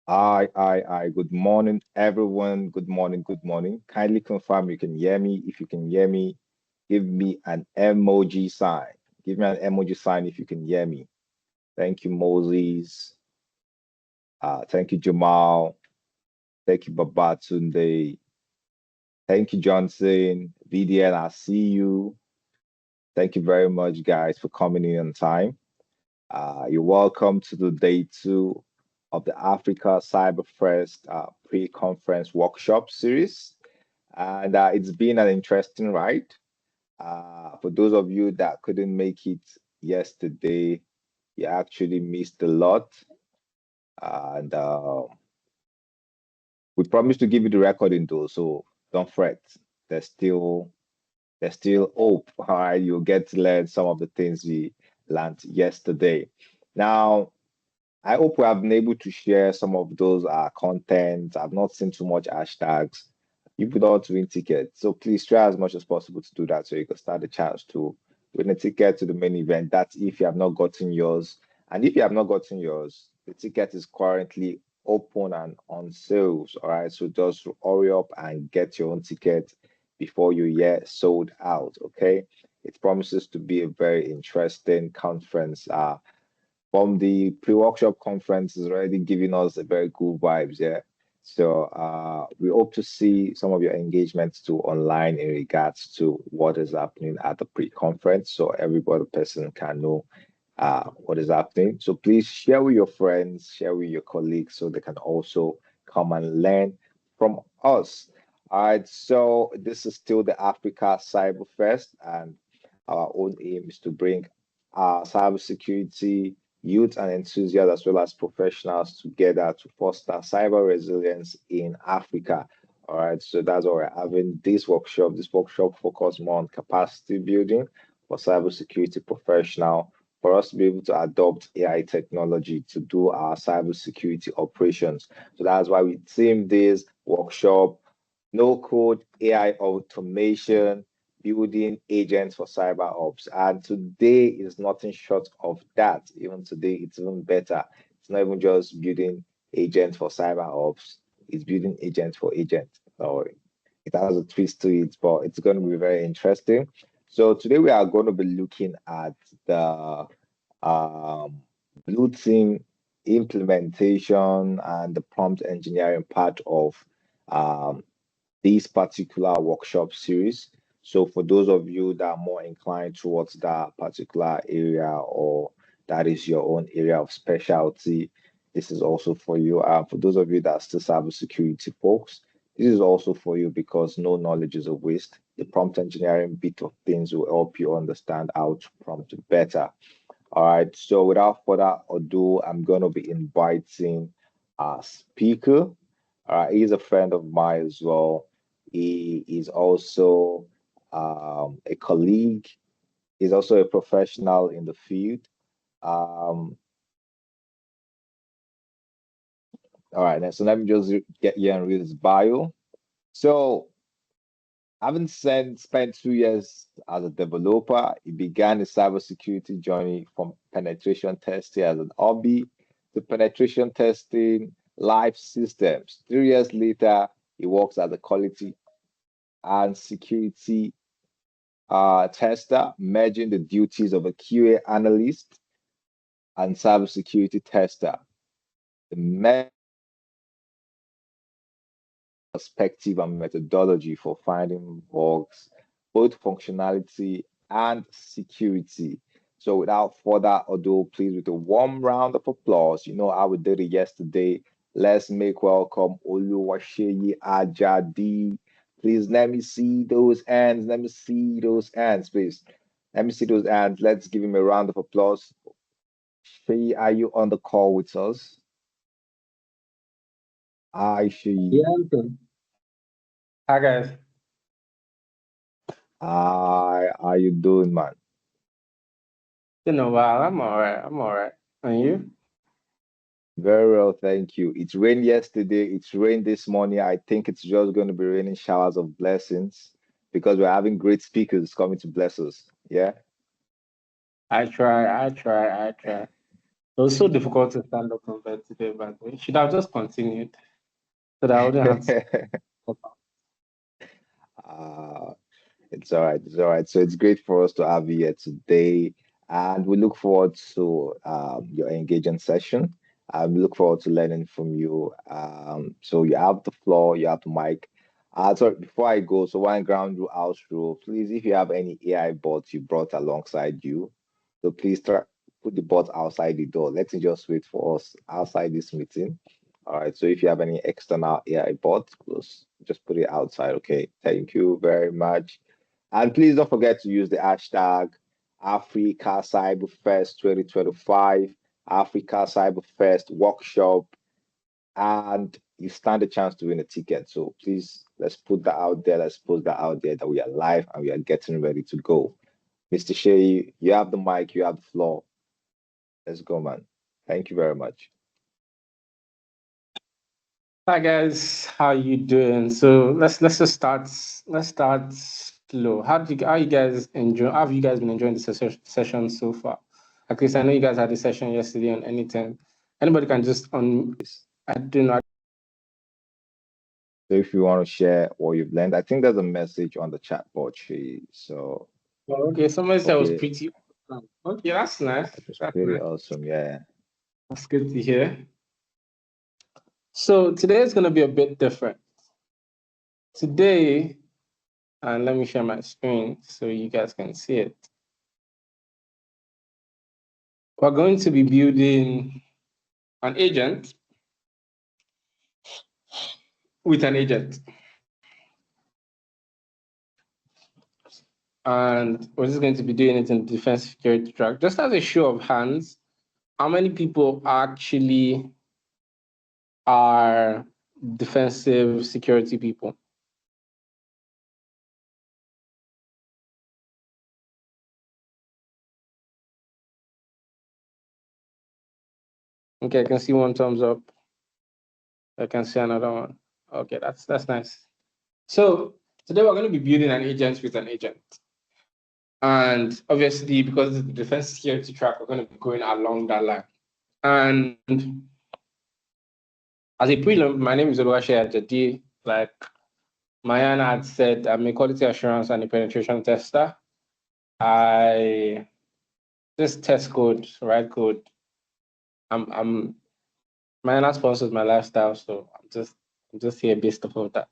Good morning, everyone. Good morning, good morning. Kindly confirm you can hear me. If you can hear me, give me an emoji sign. Give me an emoji sign if you can hear me. Thank you, Moses. Thank you, Jamal. Thank you, Babatunde. Thank you, Johnson. VDN, I see you. Thank you very much, guys, for coming in on time. You're welcome to the day 2 of the Africa Cyberfest pre-conference workshop series. And it's been an interesting ride. For those of you that couldn't make it yesterday, you actually missed a lot. And we promised to give you the recording though, so don't fret. There's still there's still hope. All right, you'll get to learn some of the things we learned yesterday. Now, I hope we have been able to share some of those content. I've not seen too much hashtags. People don't win tickets. So please try as much as possible to do that so you can start the chance to win a ticket to the main event. That's if you have not gotten yours. And if you have not gotten yours, the ticket is currently open and on sales. All right. So just hurry up and get your own ticket before you get sold out. Okay. It promises to be a very interesting conference. From the pre-workshop conference is already giving us a very good vibes, yeah. So we hope to see some of your engagements too online in regards to what is happening at the pre-conference, so everybody person can know what is happening. So please share with your friends, share with your colleagues, so they can also come and learn from us. All right, so this is still the Africa Cyberfest, and our own aim is to bring cybersecurity youth and enthusiasts as well as professionals together to foster cyber resilience in Africa. All right, so that's why we're having this workshop. This workshop focuses more on capacity building for cybersecurity professional for us to be able to adopt AI technology to do our cybersecurity operations. So that's why we themed this workshop no code AI automation building agents for cyber ops. And today is nothing short of that. Even today, it's even better. It's not even just building agents for cyber ops, it's building agents for agents. So it has a twist to it, but it's going to be very interesting. So today we are going to be looking at the blue team implementation and the prompt engineering part of um, this particular workshop series. So for those of you that are more inclined towards that particular area or that is your own area of specialty, this is also for you. For those of you that are still cybersecurity folks, this is also for you because no knowledge is a waste. The prompt engineering bit of things will help you understand how to prompt better. All right. So without further ado, I'm going to be inviting our speaker. He's a friend of mine as well. He is also a colleague. He's also a professional in the field. Um, all right. So let me just get here and read his bio. So having spent 2 years as a developer, he began his cybersecurity journey from penetration testing as an hobby to penetration testing live systems. 3 years later, he works as a quality and security tester, merging the duties of a QA analyst and cybersecurity tester. The perspective and methodology for finding bugs, both functionality and security. So without further ado, please with a warm round of applause. You know how we did it yesterday. Let's make welcome Oluwaseyi Ajadi. Please let me see those hands. Let me see those hands, please. Let me see those hands. Let's give him a round of applause. Sheyi, are you on the call with us? Hi, Yeah, Sheyi. okay. Hi guys. Hi, how you doing, man? Been a while. I'm all right. I'm all right. And you? Very well, thank you. It rained yesterday. It's rained this morning. I think it's just going to be raining showers of blessings because we're having great speakers coming to bless us. Yeah. I try. I try. I try. It was so difficult to stand up from bed today, but we should have just continued so that I wouldn't have to. uh, it's all right. It's all right. So it's great for us to have you here today, and we look forward to your engaging session. We look forward to learning from you. So you have the floor, you have the mic. So before I go, so one ground rule, house rule, please, if you have any AI bots you brought alongside you, so please put the bot outside the door. Let's just wait for us outside this meeting. All right. So if you have any external AI bots, just put it outside. Okay. Thank you very much. And please don't forget to use the hashtag Africa Cyberfest 2025, Africa Cyberfest workshop, and you stand a chance to win a ticket. So please, let's put that out there. Let's post that out there that we are live and we are getting ready to go. Mr. Shea, you have the mic, you have the floor. Let's go, man. Thank you very much. Hi guys, how you doing? So let's just start. Let's start slow. How you guys enjoy? How have you guys been enjoying the session so far? At least I know you guys had a session yesterday on anything. Anybody can just on. I don't know. So if you want to share what you've learned, I think there's a message on the chat board, Shea. So Okay, somebody said it was okay, pretty. Okay, that's nice. it was That's pretty nice. awesome. Yeah. That's good to hear. So today is going to be a bit different. Today, and let me share my screen so you guys can see it. We're going to be building an agent with an agent. And we're just going to be doing it in the defense security track. Just as a show of hands, how many people actually are defensive security people? Okay, I can see one thumbs up. I can see another one. Okay, that's nice. So today we're going to be building an agent with an agent. And obviously, because it's the defense security track, we're going to be going along that line. And as a prelim, my name is Oluwaseyi Ajadi. Like Mariana had said, I'm a quality assurance and a penetration tester. I just test code, write code. I'm Mariana sponsors my lifestyle, so I'm just here based off of that.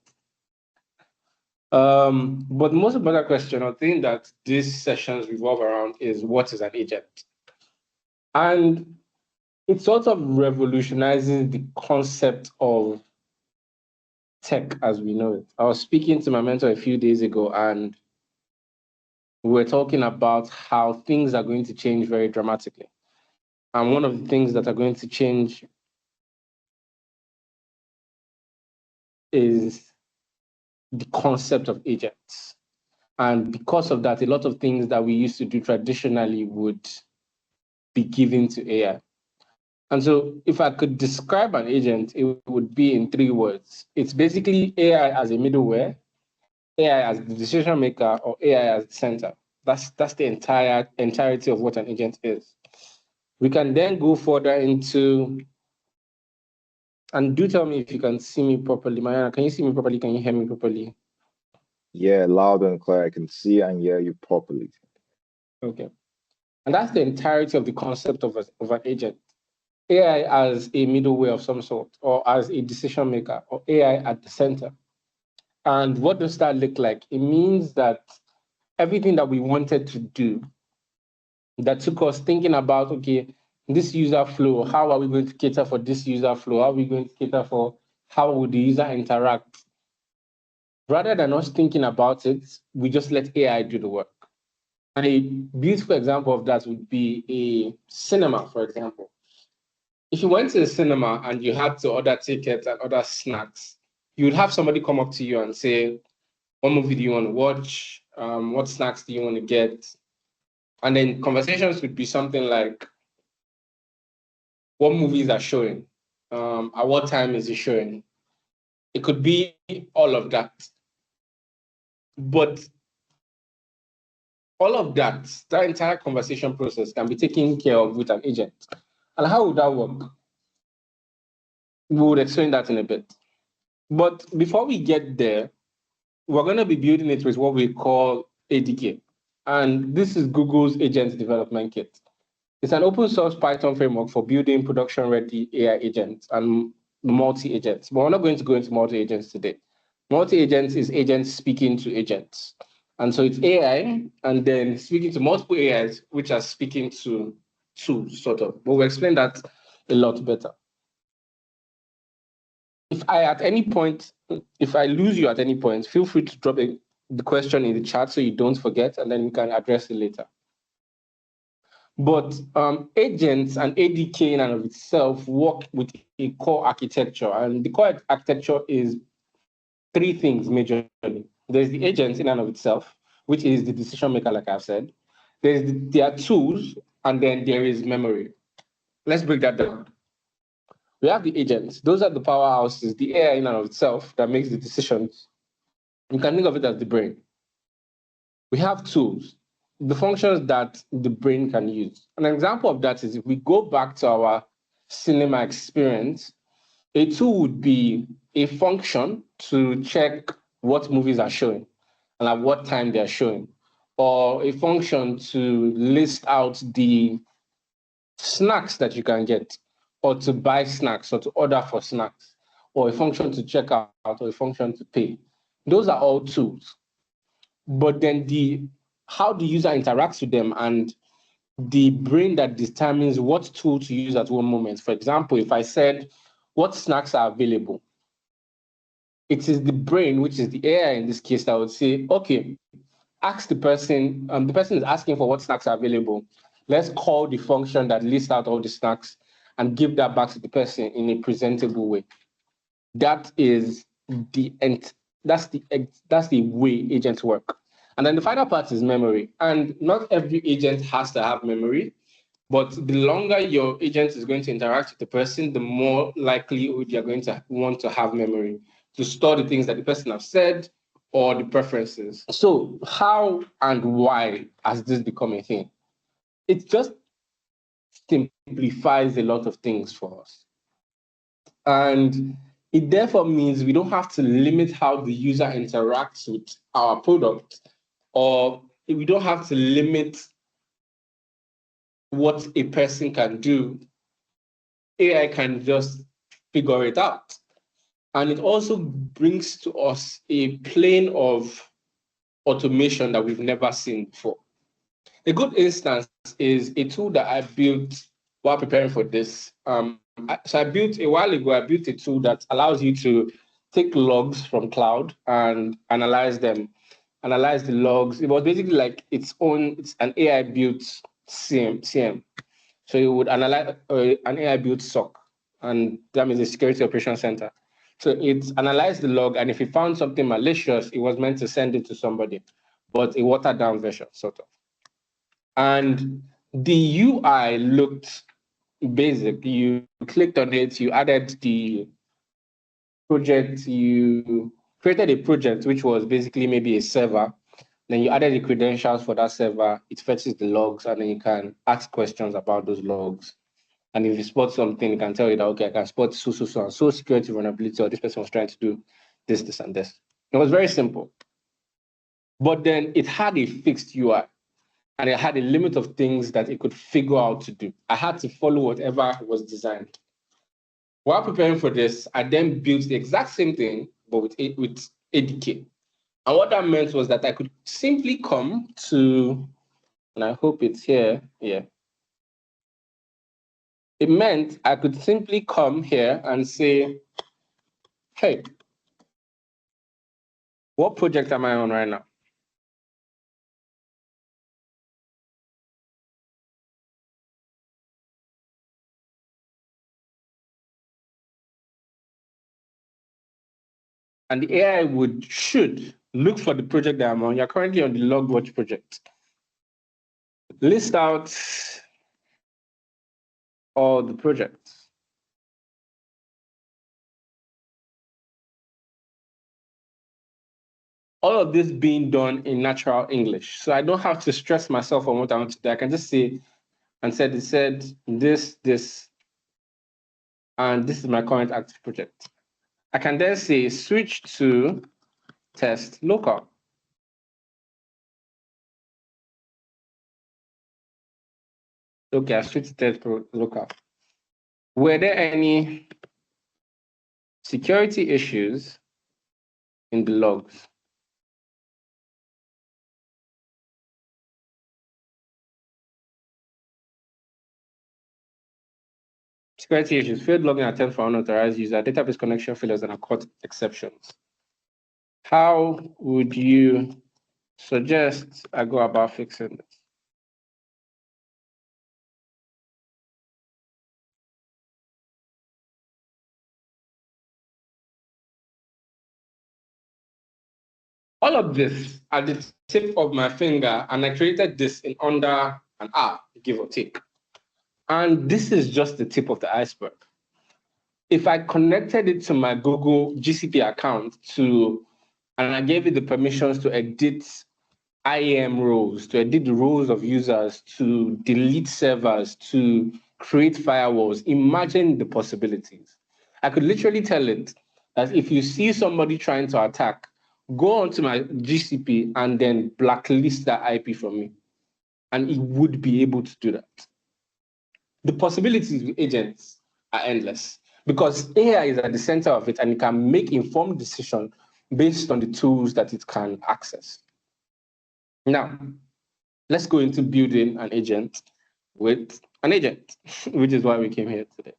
But the most important question, I think that these sessions revolve around is what is an agent? And it sort of revolutionizes the concept of tech as we know it. I was speaking to my mentor a few days ago, and we were talking about how things are going to change very dramatically. And one of the things that are going to change is the concept of agents. And because of that, a lot of things that we used to do traditionally would be given to AI. And so, if I could describe an agent, it would be in 3 words. It's basically AI as a middleware, AI as the decision maker, or AI as the center. That's the entirety of what an agent is. We can then go further into, and do tell me if you can see me properly. Mariana, can you see me properly? Can you hear me properly? Yeah, loud and clear. I can see and hear you properly. Okay. And that's the entirety of the concept of an agent. AI as a middleware of some sort, or as a decision maker, or AI at the center. And what does that look like? It means that everything that we wanted to do that took us thinking about, okay, this user flow, how are we going to cater for this user flow? How are we going to cater for how would the user interact? Rather than us thinking about it, we just let AI do the work. And a beautiful example of that would be a cinema, for example. If you went to the cinema and you had to order tickets and order snacks, you would have somebody come up to you and say, what movie do you want to watch? What snacks do you want to get? And then conversations would be something like, what movies are showing? At what time is it showing? It could be all of that. But all of that entire conversation process can be taken care of with an agent. And how would that work? We would explain that in a bit. But before we get there, we're going to be building it with what we call ADK. And this is Google's Agent Development Kit. It's an open source Python framework for building production-ready AI agents and multi-agents. But we're not going to go into multi-agents today. Multi-agents is agents speaking to agents. And so it's AI and then speaking to multiple AIs, which are speaking to tools, sort of. But we'll explain that a lot better. If I lose you at any point, feel free to drop the question in the chat so you don't forget, and then we can address it later. But agents and ADK in and of itself work with a core architecture, and the core architecture is three things majorly. There's the agent in and of itself, which is the decision maker, like I've said. There are tools, and then there is memory. Let's break that down. We have the agents. Those are the powerhouses, the AI in and of itself that makes the decisions. You can think of it as the brain. We have tools, the functions that the brain can use. An example of that is if we go back to our cinema experience, a tool would be a function to check what movies are showing and at what time they're showing, or a function to list out the snacks that you can get, or to buy snacks, or to order for snacks, or a function to check out, or a function to pay. Those are all tools. But then how the user interacts with them and the brain that determines what tool to use at one moment. For example, if I said, what snacks are available? It is the brain, which is the AI in this case, that would say, okay, ask the person is asking for what snacks are available. Let's call the function that lists out all the snacks and give that back to the person in a presentable way. That's the way agents work. And then the final part is memory. And not every agent has to have memory, but the longer your agent is going to interact with the person, the more likelihood you're going to want to have memory to store the things that the person has said or the preferences. So how and why has this become a thing? It just simplifies a lot of things for us. And it therefore means we don't have to limit how the user interacts with our product, or we don't have to limit what a person can do. AI can just figure it out. And it also brings to us a plane of automation that we've never seen before. A good instance is a tool that I built while preparing for this. So a while ago, I built a tool that allows you to take logs from cloud and analyze them, analyze the logs. It was basically like it's an AI built CM. So you would analyze an AI built SOC, and that means the Security Operations Center. So it analyzed the log, and if it found something malicious, it was meant to send it to somebody, but a watered down version, sort of. And the UI looked basic. You clicked on it, you added the project, you created a project, which was basically maybe a server. Then you added the credentials for that server, it fetches the logs, and then you can ask questions about those logs. And if you spot something, it can tell you that, okay, I can spot so security vulnerability, or this person was trying to do this, and this. It was very simple. But then it had a fixed UI, and it had a limit of things that it could figure out to do. I had to follow whatever was designed. While preparing for this, I then built the exact same thing, but with ADK. And what that meant was that I could simply come to, and I hope it's here, yeah. It meant I could simply come here and say, hey, what project am I on right now? And the AI should look for the project that I'm on. You're currently on the LogWatch project. List out all the projects. All of this being done in natural English. So I don't have to stress myself on what I want to do. I can just say, and said, this, and this is my current active project. I can then say switch to test local. Okay, I switched to test local. Were there any security issues in the logs? Security issues, failed login attempt for unauthorized user, database connection failures, and occurred exceptions. How would you suggest I go about fixing this? All of this at the tip of my finger, and I created this in under an hour, give or take. And this is just the tip of the iceberg. If I connected it to my Google GCP account and I gave it the permissions to edit IAM roles, to edit the roles of users, to delete servers, to create firewalls, imagine the possibilities. I could literally tell it that if you see somebody trying to attack, go onto my GCP and then blacklist that IP from me. And it would be able to do that. The possibilities with agents are endless because AI is at the center of it and it can make informed decisions based on the tools that it can access. Now, let's go into building an agent with an agent, which is why we came here today.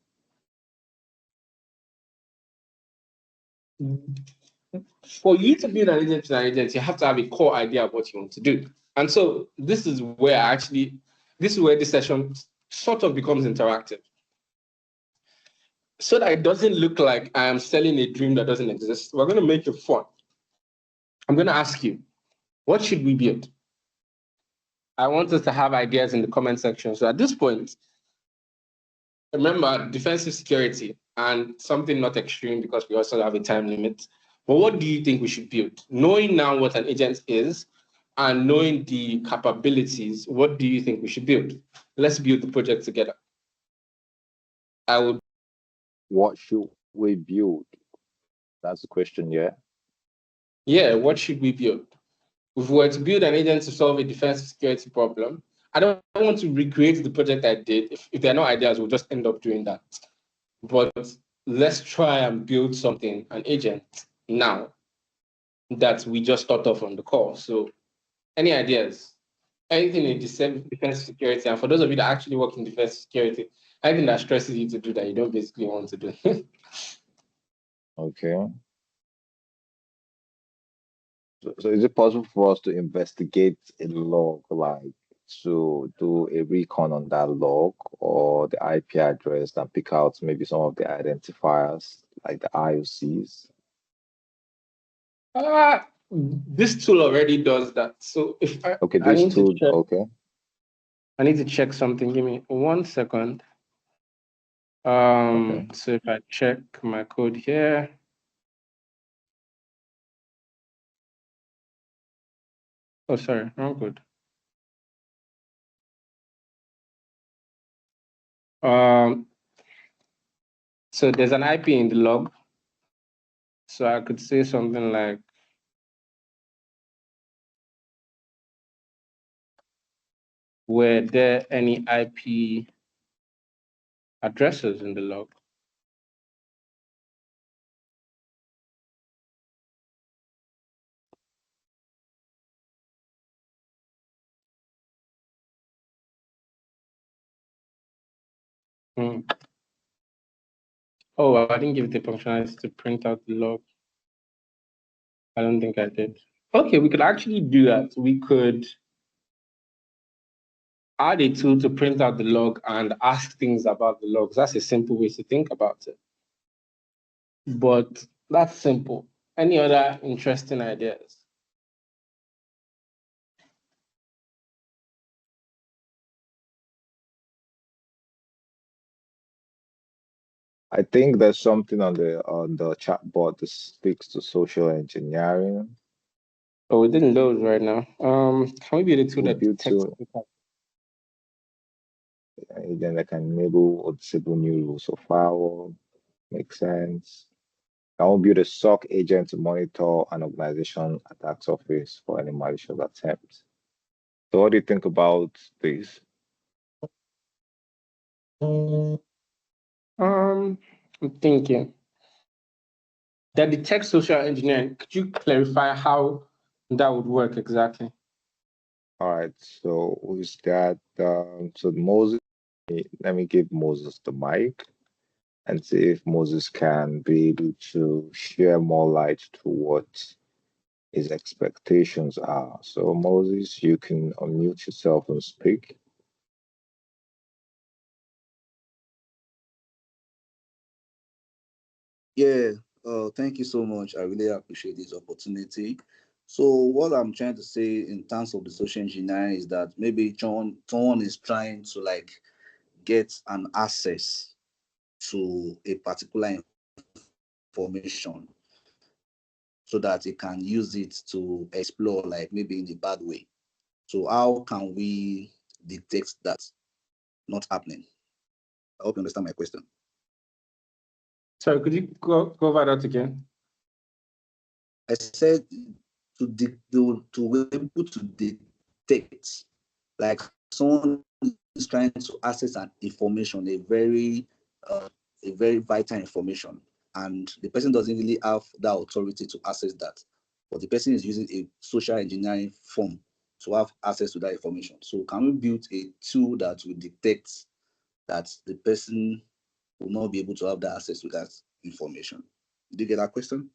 For you to build an agent with an agent, you have to have a core idea of what you want to do. And so this is where this session sort of becomes interactive. So that it doesn't look like I am selling a dream that doesn't exist, we're going to make it fun. I'm going to ask you, what should we build? I want us to have ideas in the comment section. So at this point, remember defensive security and something not extreme because we also have a time limit. But what do you think we should build? Knowing now what an agent is and knowing the capabilities, what do you think we should build? Let's build the project together. What should we build? That's the question, yeah? Yeah, what should we build? If we were to build an agent to solve a defensive security problem, I don't want to recreate the project I did. If there are no ideas, we'll just end up doing that. But let's try and build something, an agent now that we just thought of on the call. So any ideas? Anything in defense security, and for those of you that actually work in defense security, anything that stresses you to do that you don't basically want to do. Okay. So is it possible for us to investigate a log, like to do a recon on that log or the IP address and pick out maybe some of the identifiers, like the IOCs? This tool already does that. So if Okay, I this need to tool, check, okay. I need to check something. Give me 1 second. Okay. So if I check my code here, oh, sorry, wrong code. So there's an IP in the log. So I could say something like, were there any IP addresses in the log? Oh, I didn't give the functionality to print out the log. I don't think I did. Okay, we could actually do that. We could add a tool to print out the log and ask things about the logs. That's a simple way to think about it. But that's simple. Any other interesting ideas? I think there's something on the chat board that speaks to social engineering. Oh, we didn't load right now. Can we be the tool We'll that build detects? to Agent that can enable or disable new rules of firewall. Makes sense. I will build a SOC agent to monitor an organization attack surface for any malicious attempts. So what do you think about this? I'm thinking that detect social engineering. Could you clarify how that would work exactly? All right, so who's that? So Moses, let me give Moses the mic and see if Moses can be able to share more light to what his expectations are. So Moses, you can unmute yourself and speak. Yeah, thank you so much. I really appreciate this opportunity. So what I'm trying to say in terms of the social engineering is that maybe someone is trying to like get an access to a particular information so that he can use it to explore like maybe in a bad way. So how can we detect that not happening? I hope you understand my question. Sorry, could you go over that again? I said to be able to detect, like someone is trying to access an information, a very vital information, and the person doesn't really have that authority to access that, but the person is using a social engineering form to have access to that information. So can we build a tool that will detect that the person will not be able to have that access to that information? Did you get that question?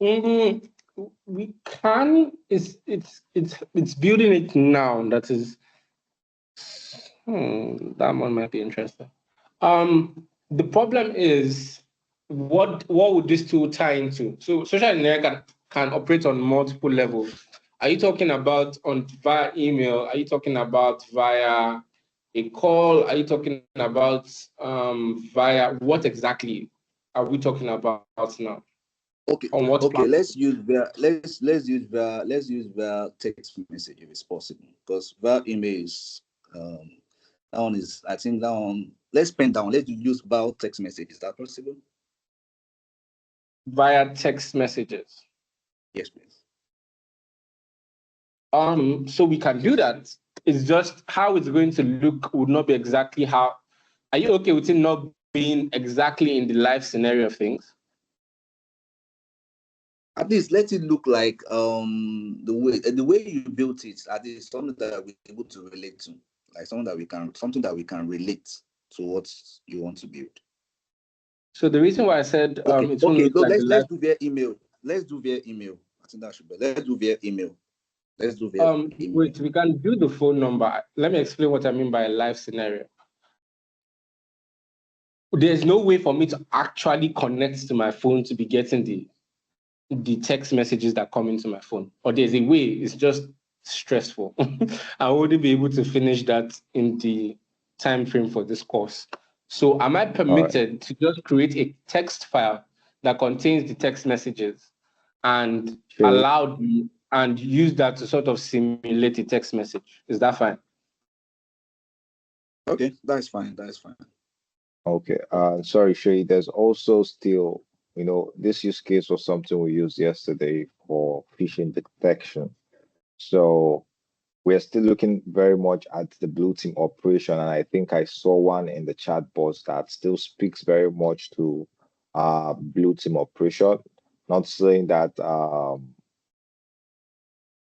Mm, we can. It's building it now. That is. That one might be interesting. The problem is what would this tool tie into? So social engineering can operate on multiple levels. Are you talking about on via email? Are you talking about via a call? Are you talking about via what exactly are we talking about now? Okay, On what okay. platform? Let's use via text message if it's possible. Because via email is that one is, I think that one. Let's pen down. Let's use via text message. Is that possible? Via text messages. Yes, please. So we can do that. It's just how it's going to look would not be exactly how. Are you okay with it not being exactly in the live scenario of things? At least let it look like the way you built it. At least something that we're able to relate to, like something that we can relate to what you want to build. So the reason why I said Okay, it won't okay. look So like the let's live. do via email. Let's do via email. I think that should be. Let's do via email. Let's do via email. Wait, we can do the phone number. Let me explain what I mean by a live scenario. There's no way for me to actually connect to my phone to be getting the text messages that come into my phone. Or there's a way, it's just stressful. I wouldn't be able to finish that in the time frame for this course. So am I All right. permitted to just create a text file that contains the text messages and Sure. allow me and use that to sort of simulate a text message? Is that fine? Okay, that's fine. That's fine. Okay. Sorry, Shay. There's also still, this use case was something we used yesterday for phishing detection. So we're still looking very much at the blue team operation, and I think I saw one in the chat box that still speaks very much to blue team operation. Not saying that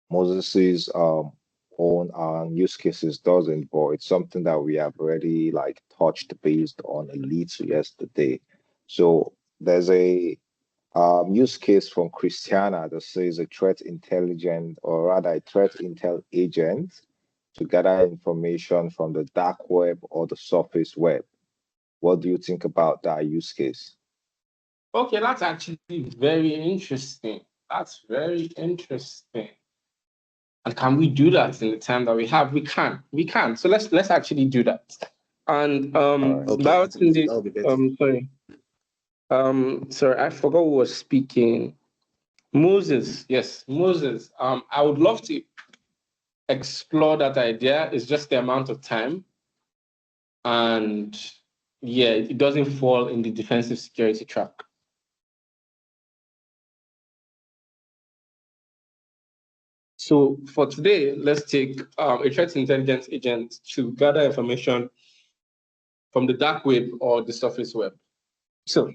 Moses's own use cases doesn't, but it's something that we have already like touched based on a little yesterday. So there's a use case from Christiana that says a threat intelligent, or rather a threat intel agent to gather information from the dark web or the surface web. What do you think about that use case? Okay, that's actually very interesting. That's very interesting. And can we do that in the time that we have? We can. We can. So let's actually do that. And All right. Okay, I that's in think the that would be better. sorry, I forgot who was speaking. Moses, yes, Moses. I would love to. explore that idea. It's just the amount of time. And yeah, it doesn't fall in the defensive security track. So for today, let's take a threat intelligence agent to gather information from the dark web or the surface web. So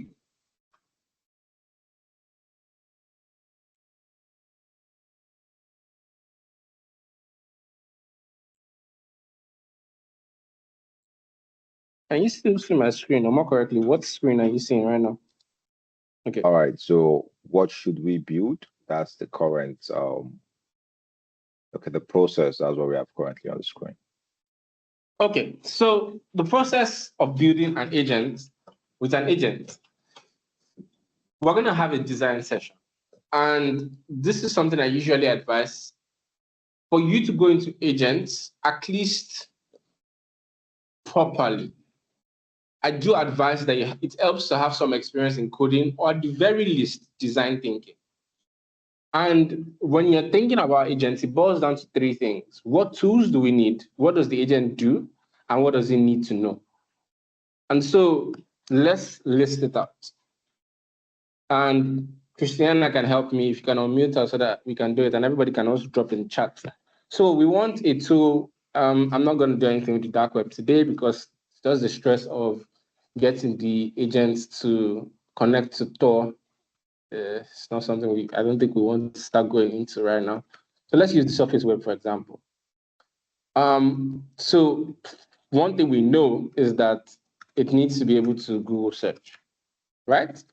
can you still see my screen? Or more correctly, what screen are you seeing right now? Okay. All right. So what should we build? That's the current okay, the process. That's what we have currently on the screen. Okay. So the process of building an agent with an agent, we're going to have a design session. And this is something I usually advise for you to go into agents at least properly. I do advise that it helps to have some experience in coding or at the very least design thinking. And when you're thinking about agents, it boils down to three things. What tools do we need? What does the agent do? And what does it need to know? And so let's list it out. And Christiana can help me if you can unmute us so that we can do it. And everybody can also drop in chat. So we want a tool. I'm not going to do anything with the dark web today because it's just the stress of getting the agents to connect to Tor. It's not something I don't think we want to start going into right now. So let's use the surface web, for example. So one thing we know is that it needs to be able to Google search, right?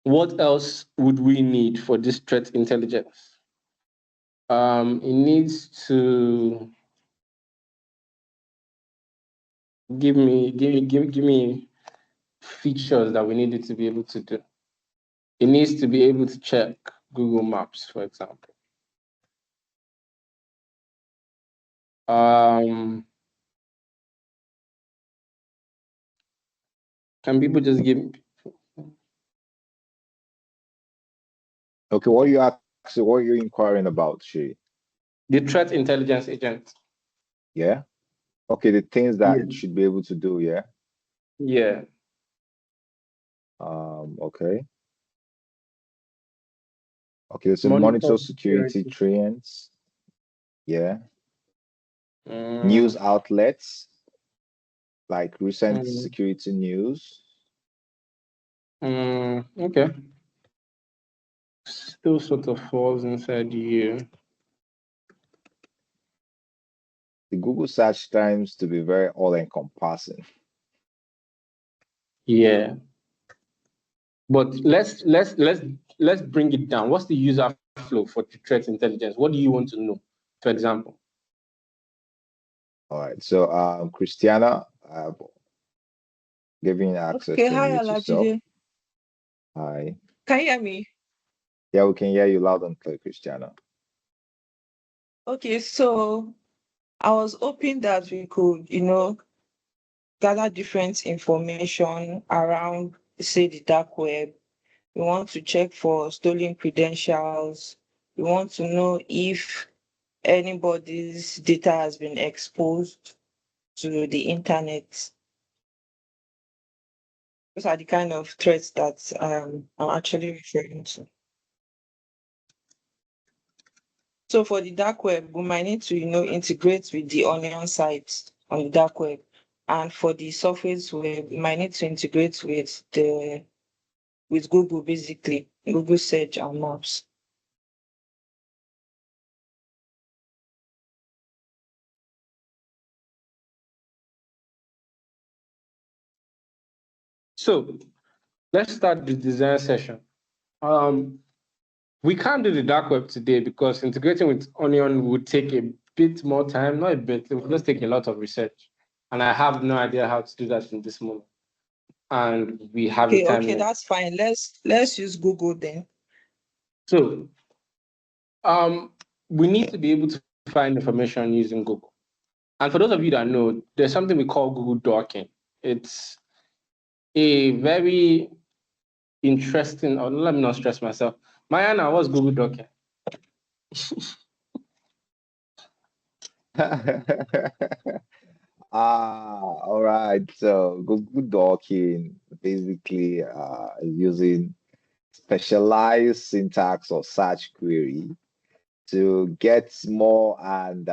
What else would we need for this threat intelligence? It needs to give me features that we need it to be able to do. It needs to be able to check Google Maps, for example. Can people just give me? Okay, what are you asking? What are you inquiring about, Shay? The threat intelligence agent. Yeah. Okay, the things that Yeah. it should be able to do. Yeah. Yeah. Okay. Okay, so Monitor monitor security trends. Yeah. News outlets like recent security news. Okay. Still sort of falls inside you. The Google search times to be very all-encompassing. Yeah. But let's bring it down. What's the user flow for threat intelligence? What do you want to know, for example? All right. So Christiana, giving access Okay, to hi, unmute yourself. Ajadi. Hi. Can you hear me? Yeah, we can hear you loud and clear, Christiana. Okay, so I was hoping that we could, gather different information around, say, the dark web. We want to check for stolen credentials. We want to know if anybody's data has been exposed to the internet. Those are the kind of threats that I'm actually referring to. So for the dark web, we might need to, integrate with the onion sites on the dark web. And for the surface web, we might need to integrate with Google, basically, Google search and maps. So let's start the design session. We can't do the dark web today because integrating with Onion would take a bit more time, not a bit, it would just take a lot of research. And I have no idea how to do that in this moment. And we have a time. Okay, that's fine. Let's use Google then. So we need to be able to find information using Google. And for those of you that know, there's something we call Google docking. It's a very interesting, or let me not stress myself. Mayana, what's Google docking? All right. So Google Docking basically is using specialized syntax or search query to get more and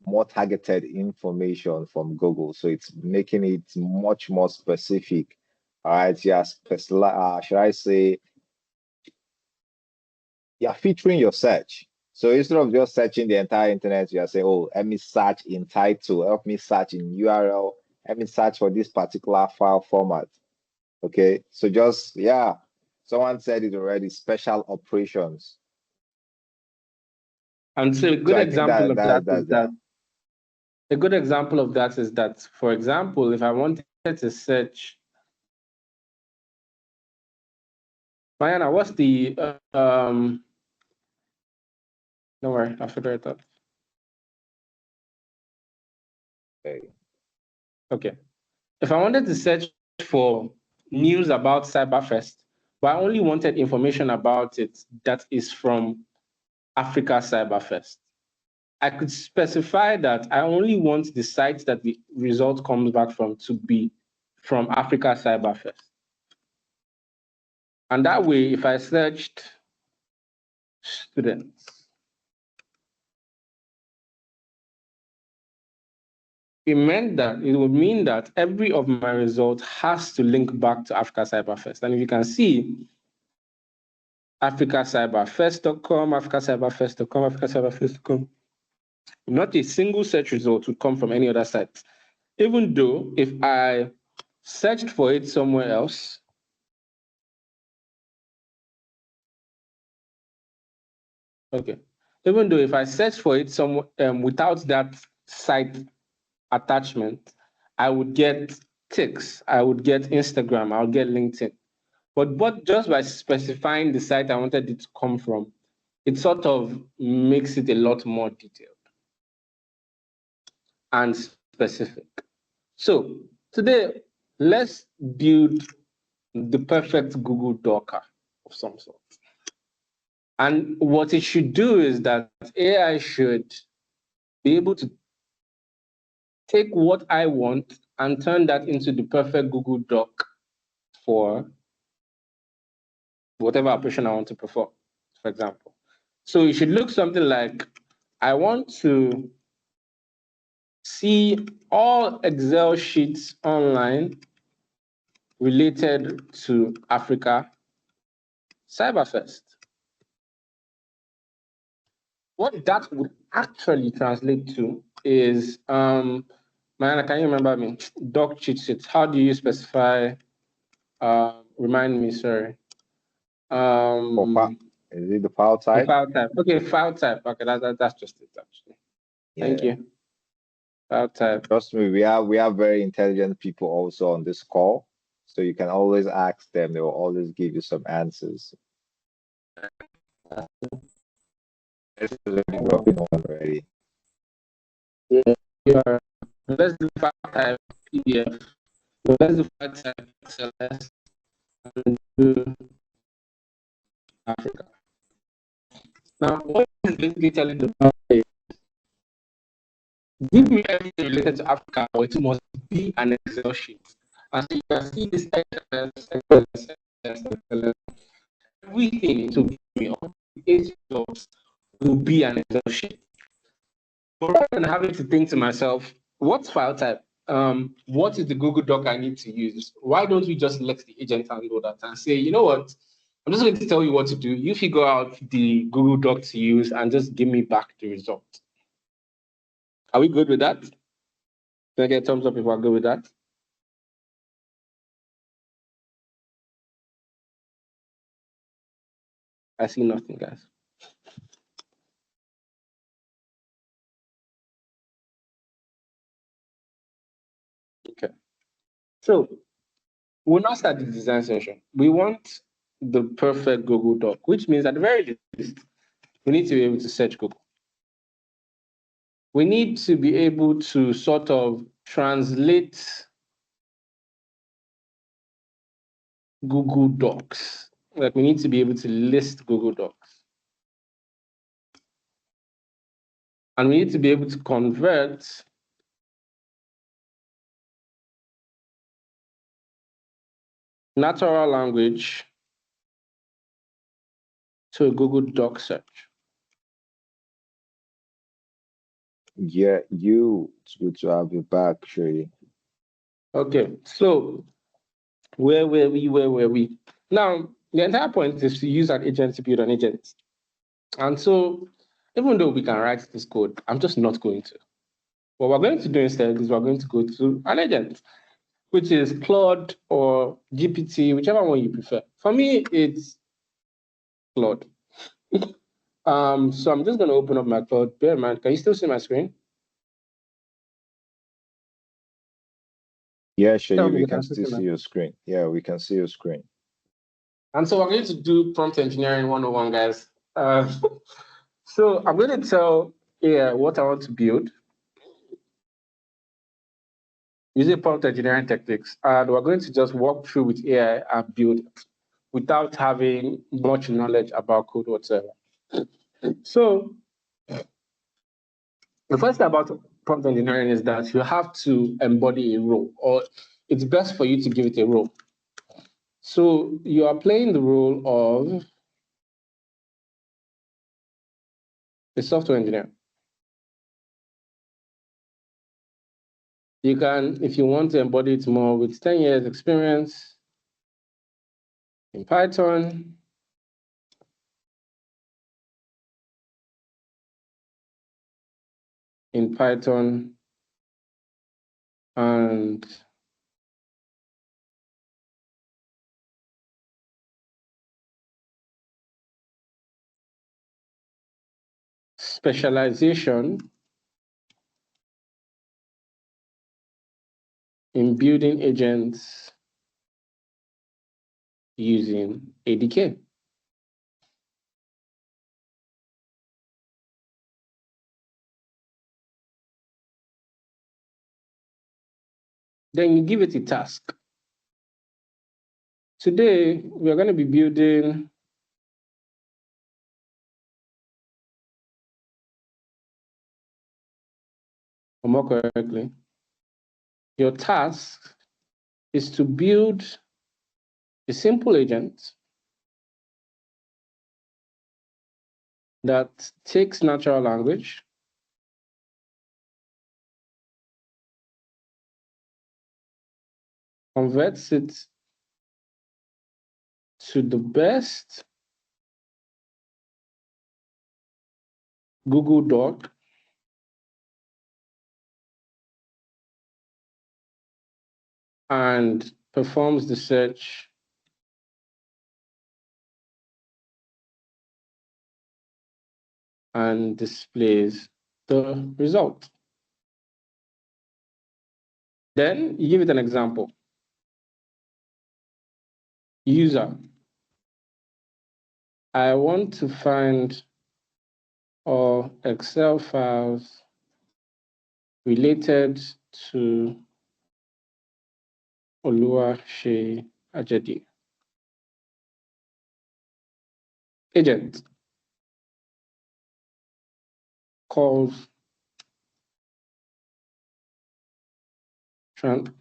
more targeted information from Google. So it's making it much more specific. All right. Yeah, should I say, you're featuring your search. So instead of just searching the entire internet, you are saying, oh, let me search in title, help me search in URL, let me search for this particular file format. Okay. So just, yeah, someone said it already, special operations. And so a So good I think example of that is that's that a good example of that is that, for example, if I wanted to search, Mariana, what's the don't worry, I'll figure it out. okay. Okay. If I wanted to search for news about Cyberfest, but I only wanted information about it that is from Africa Cyberfest, I could specify that I only want the site that the result comes back from to be from Africa Cyberfest. And that way, if I searched students, it would mean that every of my results has to link back to Africa Cyberfest. And if you can see, africacyberfest.com, africacyberfest.com, africacyberfest.com, not a single search result would come from any other site. Even though if I searched for it somewhere else, okay, even though if I search for it somewhere without that site attachment, I would get ticks, I would get Instagram, I would get LinkedIn. But just by specifying the site I wanted it to come from, it sort of makes it a lot more detailed and specific. So today, let's build the perfect Google Docker of some sort. And what it should do is that AI should be able to take what I want and turn that into the perfect Google Doc for whatever operation I want to perform, for example. So it should look something like, I want to see all Excel sheets online related to Africa Cyberfest. What that would actually translate to is, Mariana, can you remember me? Doc cheat sheets. How do you specify? Remind me, sorry. Is it the file The type? file type. Okay, file type. Okay, that's just it actually. Thank Yeah. you. File type. Trust me, we have very intelligent people also on this call. So you can always ask them, they will always give you some answers. This is already dropping on already. Yeah. Let's do file type PDF. Let's do file type XLS and do Africa. Now, what is basically telling the file is, give me everything related to Africa, or it must be an Excel sheet. And so you can see this XLS, everything to give me all the 8 jobs will be an Excel sheet. But rather than having to think to myself, what's file type? What is the Google Doc I need to use? Why don't we just let the agent handle that and say, you know what? I'm just going to tell you what to do. You figure out the Google Doc to use and just give me back the result. Are we good with that? Can I get a thumbs up if we're good with that? I see nothing, guys. Okay. So we'll now start the design session. We want the perfect Google Doc, which means at the very least, we need to be able to search Google. We need to be able to sort of translate Google Docs. Like, we need to be able to list Google Docs. And we need to be able to convert natural language to a Google Doc search. Yeah, it's good to have you back, Shay. Okay, so where were we? Now, the entire point is to use an agent to build an agent. And so, even though we can write this code, I'm just not going to. What we're going to do instead is we're going to go to an agent, which is Claude or GPT, whichever one you prefer. For me, it's Claude. So I'm just going to open up my Claude. Bear in mind, can you still see my screen? Yeah, Shay, Tell me we if can I still still see my see your screen. Yeah, we can see your screen. And so we're going to do prompt engineering 101, guys. So I'm going to tell AI what I want to build using prompt engineering techniques. And we're going to just walk through with AI and build it without having much knowledge about code whatsoever. So the first thing about prompt engineering is that you have to embody a role, or it's best for you to give it a role. So you are playing the role of a software engineer. You can, if you want to embody it more, with 10 years experience in Python, and specialization in building agents using ADK. Then you give it a task. Today, we are going to be building or more correctly, your task is to build a simple agent that takes natural language, converts it to the best Google Doc, and performs the search and displays the result. Then you give it an example. User, I want to find all Excel files related to Oluwaseyi Ajadi. Agent calls,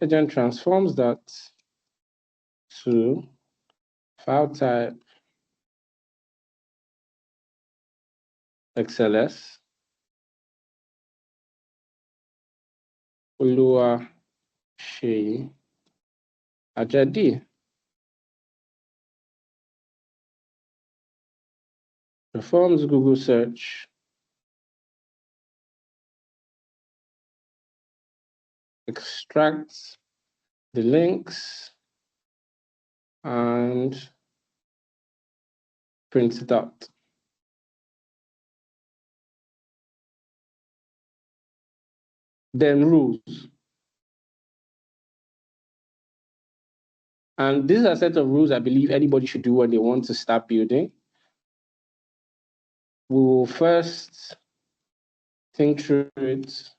agent transforms that to file type XLS, Oluwaseyi Ajadi, performs Google search, extracts the links, and prints it out. Then rules. And these are a set of rules I believe anybody should do when they want to start building. We will first think through it.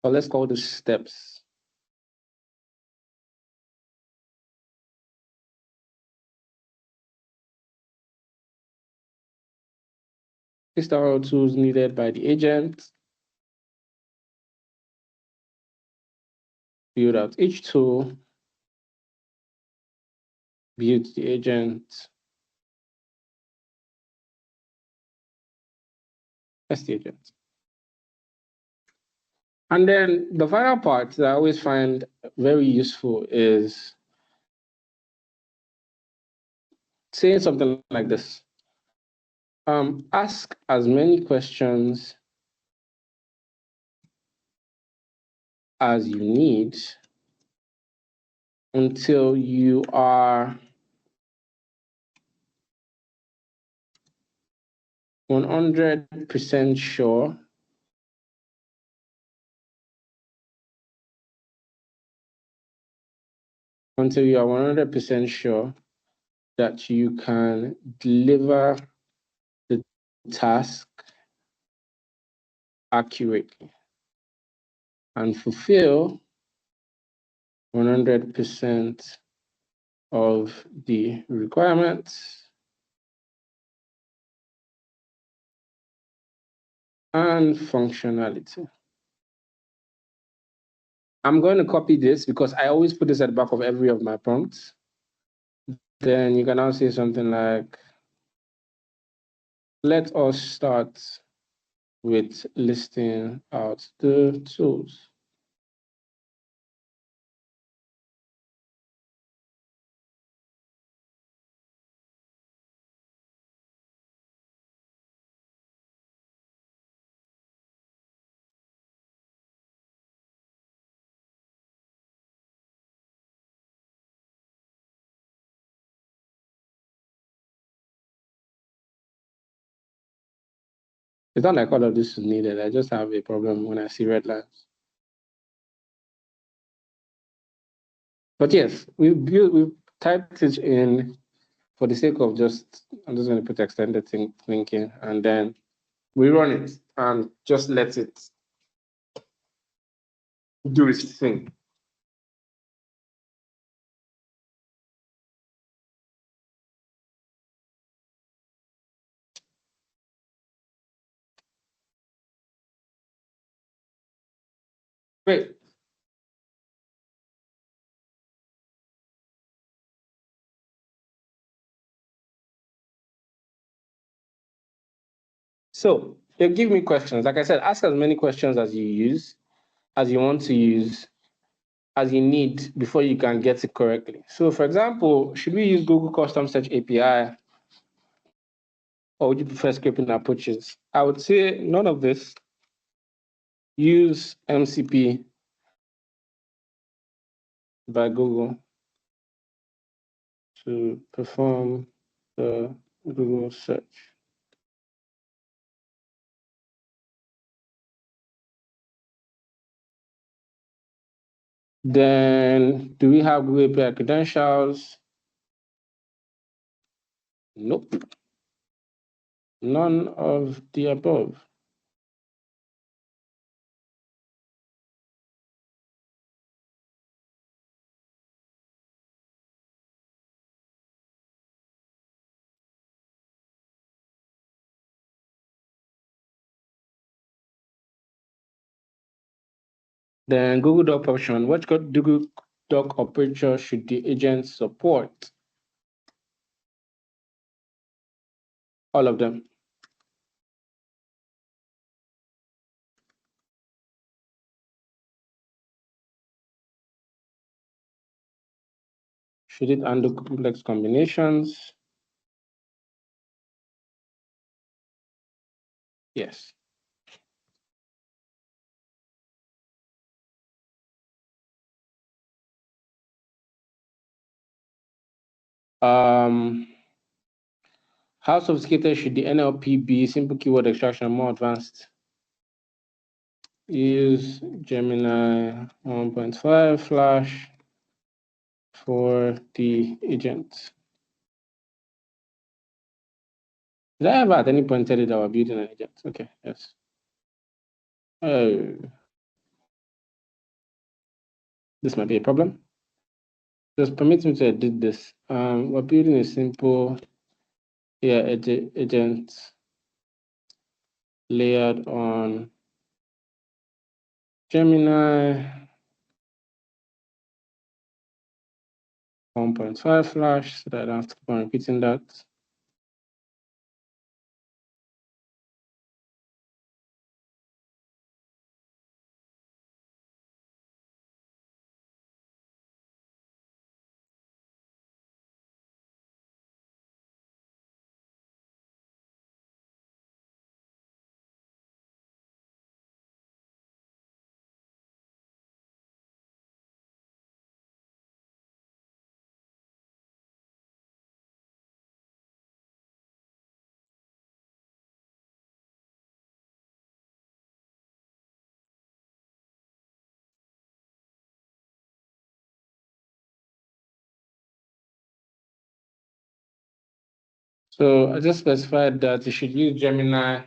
or let's call this steps. These are all tools needed by the agent. Build out each tool, build the agent, test the agent. And then the final part that I always find very useful is saying something like this. Ask as many questions as you need until you are 100% sure that you can deliver the task accurately and fulfill 100% of the requirements and functionality. I'm going to copy this because I always put this at the back of every of my prompts. Then you can now say something like, let us start with listing out the tools. It's not like all of this is needed. I just have a problem when I see red lines. But yes, we've typed it in for the sake of I'm just going to put extended thinking, and then we run it and just let it do its thing. Great. So they give me questions. Like I said, ask as many questions as you want to use, as you need before you can get it correctly. So for example, should we use Google Custom Search API, or would you prefer scripting approaches? I would say none of this. Use MCP by Google to perform the Google search. Then do we have Google API credentials? Nope. None of the above. Then Google Doc option. What Google Doc operator should the agent support? All of them. Should it handle complex combinations? Yes. How sophisticated should the NLP be? Simple keyword extraction, more advanced? Use Gemini 1.5 Flash for the agent. Did I ever at any point tell you that we're building an agent? Okay, yes. Oh. This might be a problem. Just permit me to edit this. We're building a simple agent layered on Gemini 1.5 Flash, so that I don't have to keep on repeating that. So I just specified that you should use Gemini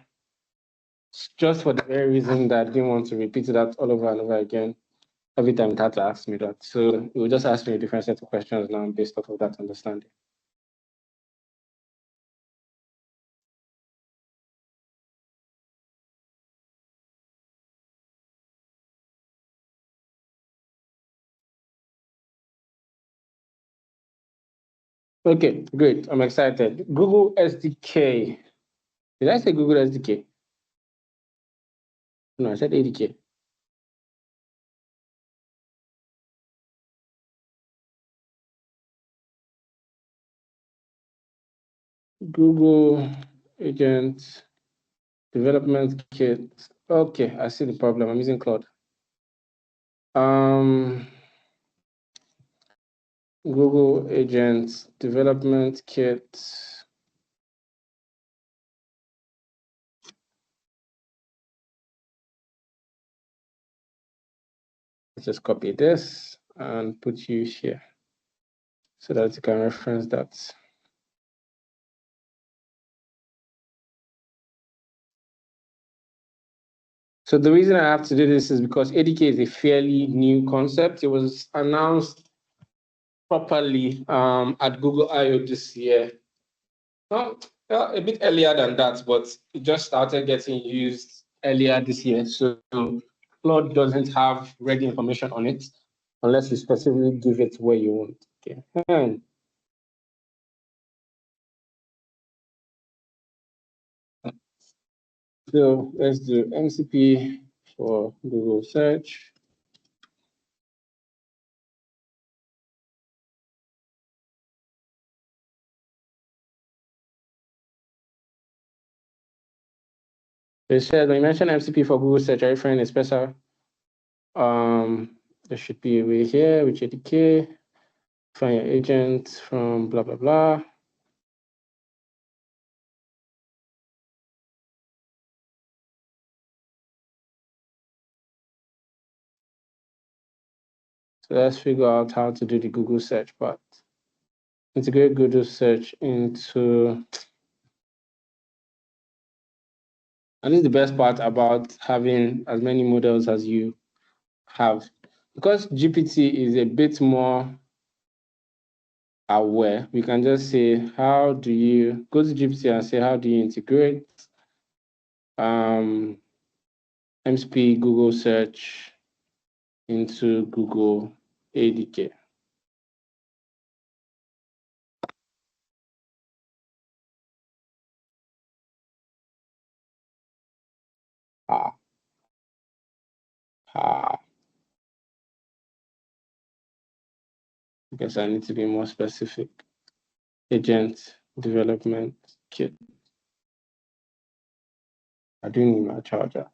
just for the very reason that I didn't want to repeat that all over and over again every time it had to ask me that. So it will just ask me a different set of questions now based off of that understanding. Okay, great. I'm excited. Google SDK. Did I say Google SDK? No, I said ADK. Google Agent Development Kit. Okay, I see the problem. I'm using Claude. Google Agent Development Kit. Let's just copy this and put you here so that you can reference that. So the reason I have to do this is because ADK is a fairly new concept. It was announced properly at Google I/O this year. Well, a bit earlier than that, but it just started getting used earlier this year. So Claude doesn't have ready information on it unless you specifically give it where you want. Okay. So let's do MCP for Google search. They said when you mention MCP for Google search, are you referring to special? There should be a way here with JDK. Find your agent from blah blah blah. So let's figure out how to do the Google search part. Integrate Google search into. And this is the best part about having as many models as you have. Because GPT is a bit more aware, we can just say, how do you go to GPT and say, how do you integrate MCP Google search into Google ADK? I guess I need to be more specific. Agent development kit. I do need my charger.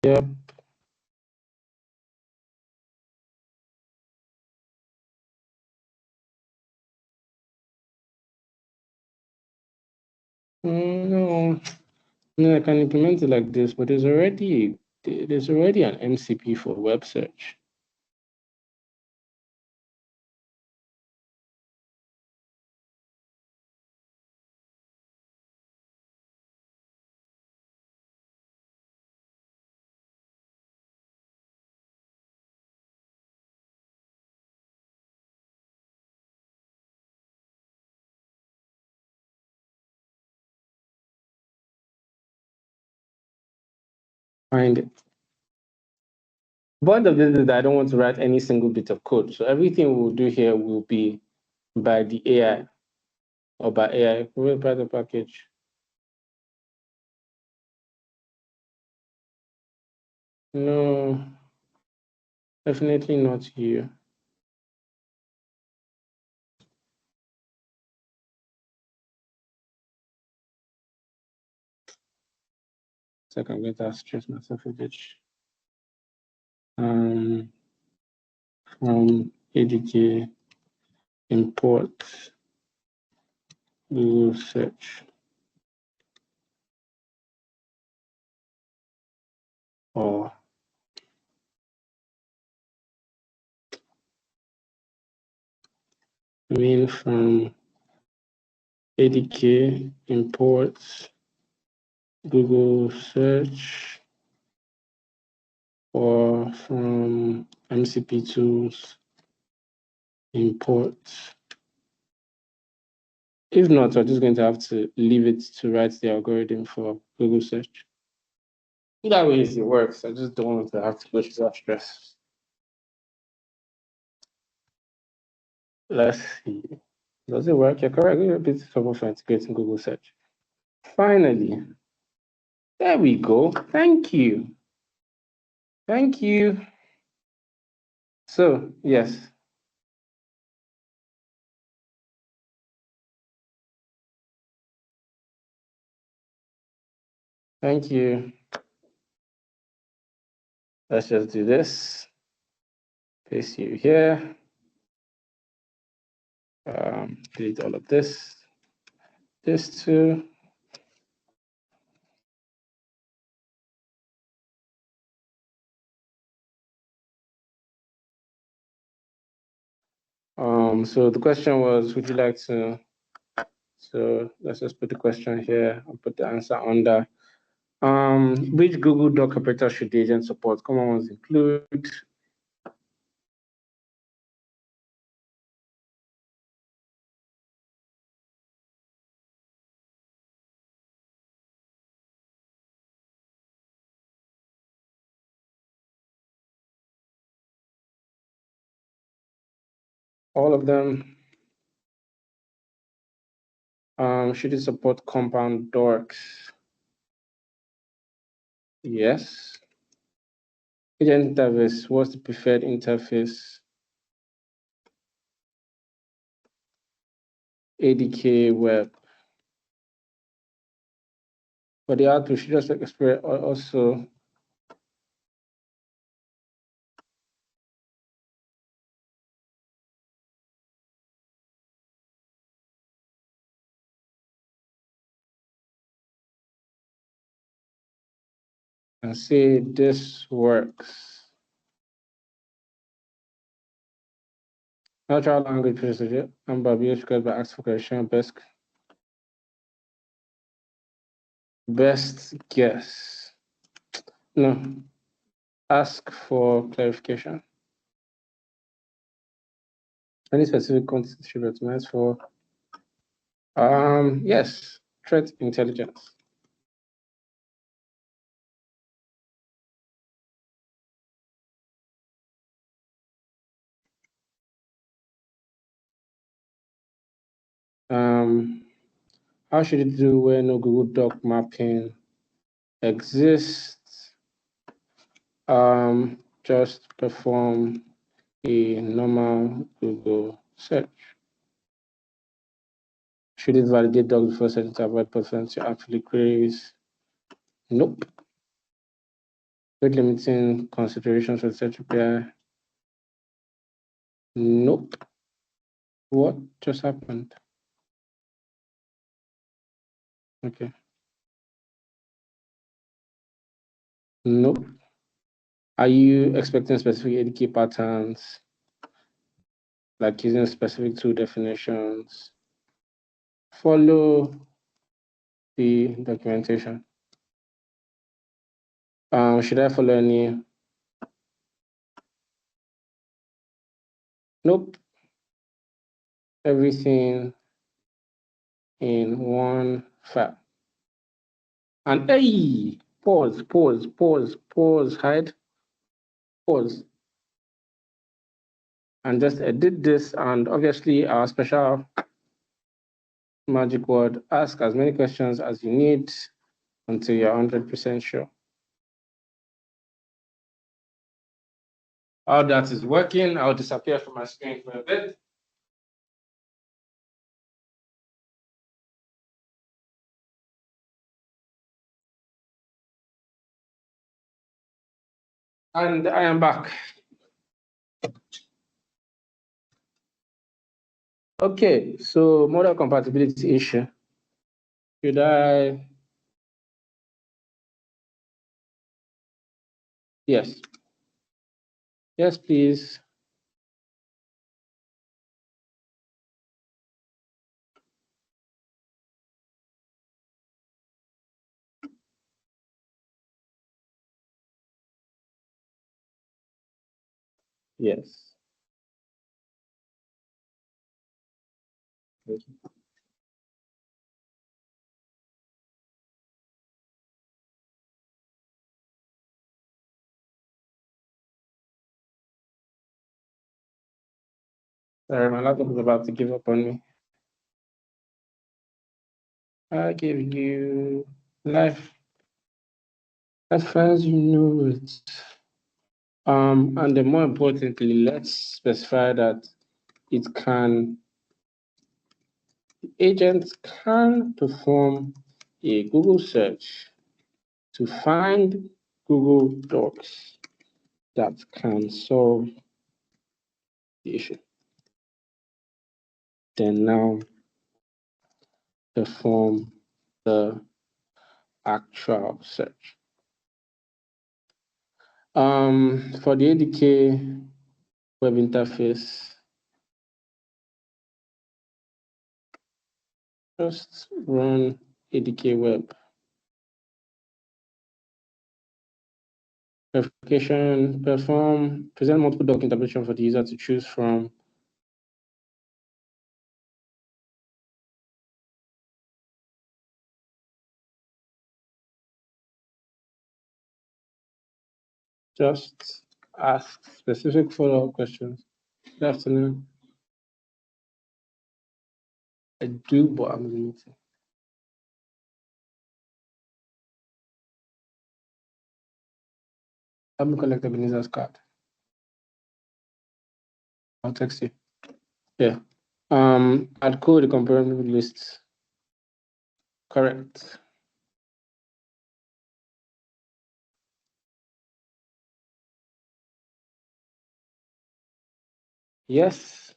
Yep. No, no, I can implement it like this, but there's already an MCP for web search. find it. Point of this is that I don't want to write any single bit of code. So everything we'll do here will be by the AI or by AI. We'll write the package. No, definitely not you. So I can get that stress myself a bit. From ADK import Google search or from ADK imports Google search or from MCP tools import. If not, we're just going to have to leave it to write the algorithm for Google search. That way it works. I just don't want to have to go through that stress. Let's see. Does it work? You're correct. We're a bit trouble for integrating Google search. Finally, there we go. Thank you. Thank you. So, yes. Thank you. Let's just do this. Paste you here. Delete all of this. This too. So the question was, would you like to? So let's just put the question here and put the answer under. Which Google Doc operator should the agent support? Common ones include all of them. Should it support compound docs? Yes. Agent interface, what's the preferred interface? ADK web. For the output, should just express also and say this works. Natural language procedure, and Babio squared by ask for question best guess. No. Ask for clarification. Any specific content should be optimized for? Yes, threat intelligence. How should it do when no Google Doc mapping exists? Just perform a normal Google search. Should it validate docs before setting to avoid potential actually queries? Nope. Rate limiting considerations for search API? Nope. What just happened? Okay. Nope. Are you expecting specific ADK patterns, like using specific tool definitions? Follow the documentation. Should I follow any? Nope. Everything in one file. And hey, pause, hide, pause. And just edit this, and obviously our special magic word, ask as many questions as you need until you're 100% sure. How that is working, I'll disappear from my screen for a bit. And I am back. Okay, so model compatibility issue. Should I? Yes. Yes, please. Yes. Sorry, my laptop is about to give up on me. I give you life as far as you know it. And then more importantly, let's specify that it can, agents can perform a Google search to find Google Docs that can solve the issue. Then now perform the actual search. For the ADK web interface, just run ADK web. Verification, present multiple doc interpretation for the user to choose from. Just ask specific follow-up questions. Good afternoon. I do, but I'm in the meeting. Help me collect Ebenezer's card. I'll text you. Yeah. Add code the comparable list. Correct. Yes.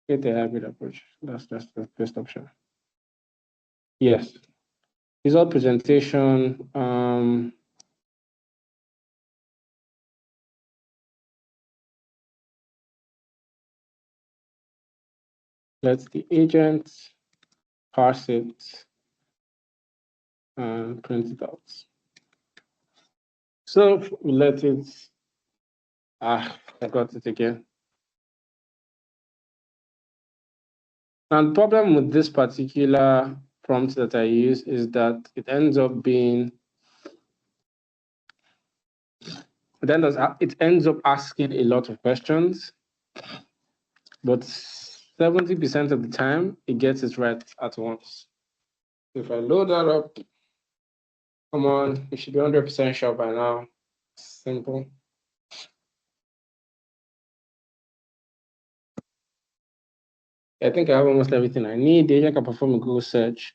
Get a hybrid approach. That's the best option. Yes. Result presentation. Let the agent parse it and print it out. So we let it. I got it again. And the problem with this particular prompt that I use is that it ends up being, it ends up asking a lot of questions, but 70% of the time it gets it right at once. If I load that up, come on, you should be 100% sure by now. Simple. I think I have almost everything I need. The agent can perform a Google search.